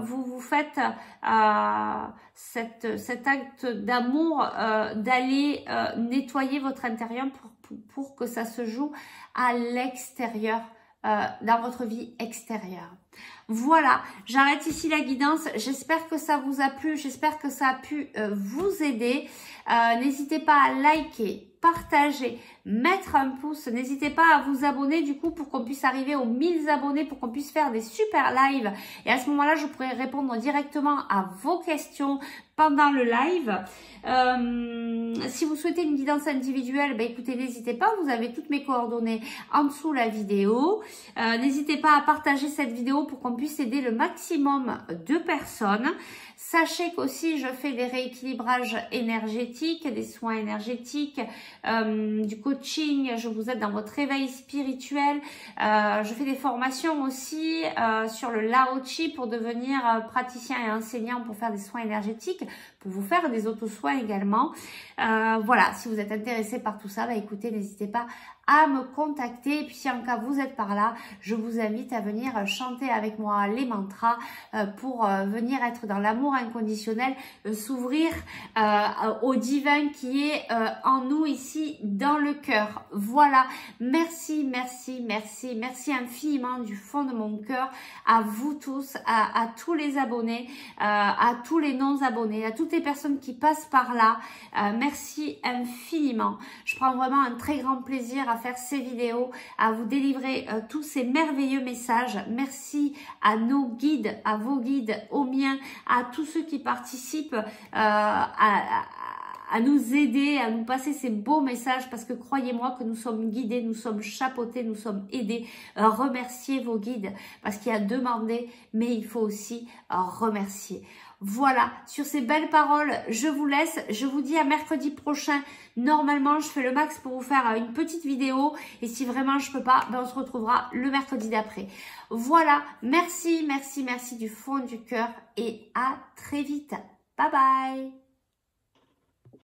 vous faites cet acte d'amour, d'aller nettoyer votre intérieur pour que ça se joue à l'extérieur, dans votre vie extérieure. Voilà, j'arrête ici la guidance. J'espère que ça vous a plu, j'espère que ça a pu vous aider. N'hésitez pas à liker, partager, mettre un pouce. N'hésitez pas à vous abonner du coup pour qu'on puisse arriver aux 1000 abonnés, pour qu'on puisse faire des super lives. Et à ce moment-là, je pourrai répondre directement à vos questions pendant le live. Si vous souhaitez une guidance individuelle, ben écoutez, n'hésitez pas, vous avez toutes mes coordonnées en dessous la vidéo. N'hésitez pas à partager cette vidéo pour qu'on puisse aider le maximum de personnes. Sachez qu'aussi, je fais des rééquilibrages énergétiques, des soins énergétiques, du coaching, je vous aide dans votre réveil spirituel. Je fais des formations aussi sur le Lao Chi pour devenir praticien et enseignant pour faire des soins énergétiques, pour vous faire des auto-soins également. Voilà, si vous êtes intéressé par tout ça, bah écoutez, n'hésitez pas à me contacter. Et puis si en cas vous êtes par là, je vous invite à venir chanter avec moi les mantras pour venir être dans l'amour inconditionnel, s'ouvrir au divin qui est en nous ici dans le cœur. Voilà, merci, merci, merci, merci infiniment du fond de mon cœur à vous tous, à tous les abonnés, à tous les non-abonnés, à toutes les personnes qui passent par là. Merci infiniment. Je prends vraiment un très grand plaisir à faire ces vidéos, à vous délivrer tous ces merveilleux messages. Merci à nos guides, à vos guides, aux miens, à tous ceux qui participent à nous aider, à nous passer ces beaux messages parce que croyez-moi que nous sommes guidés, nous sommes chapeautés, nous sommes aidés. Remerciez vos guides parce qu'il y a demandé, mais il faut aussi remercier. Voilà, sur ces belles paroles, je vous laisse. Je vous dis à mercredi prochain. Normalement, je fais le max pour vous faire une petite vidéo. Et si vraiment je peux pas, ben on se retrouvera le mercredi d'après. Voilà, merci, merci, merci du fond du cœur et à très vite. Bye bye.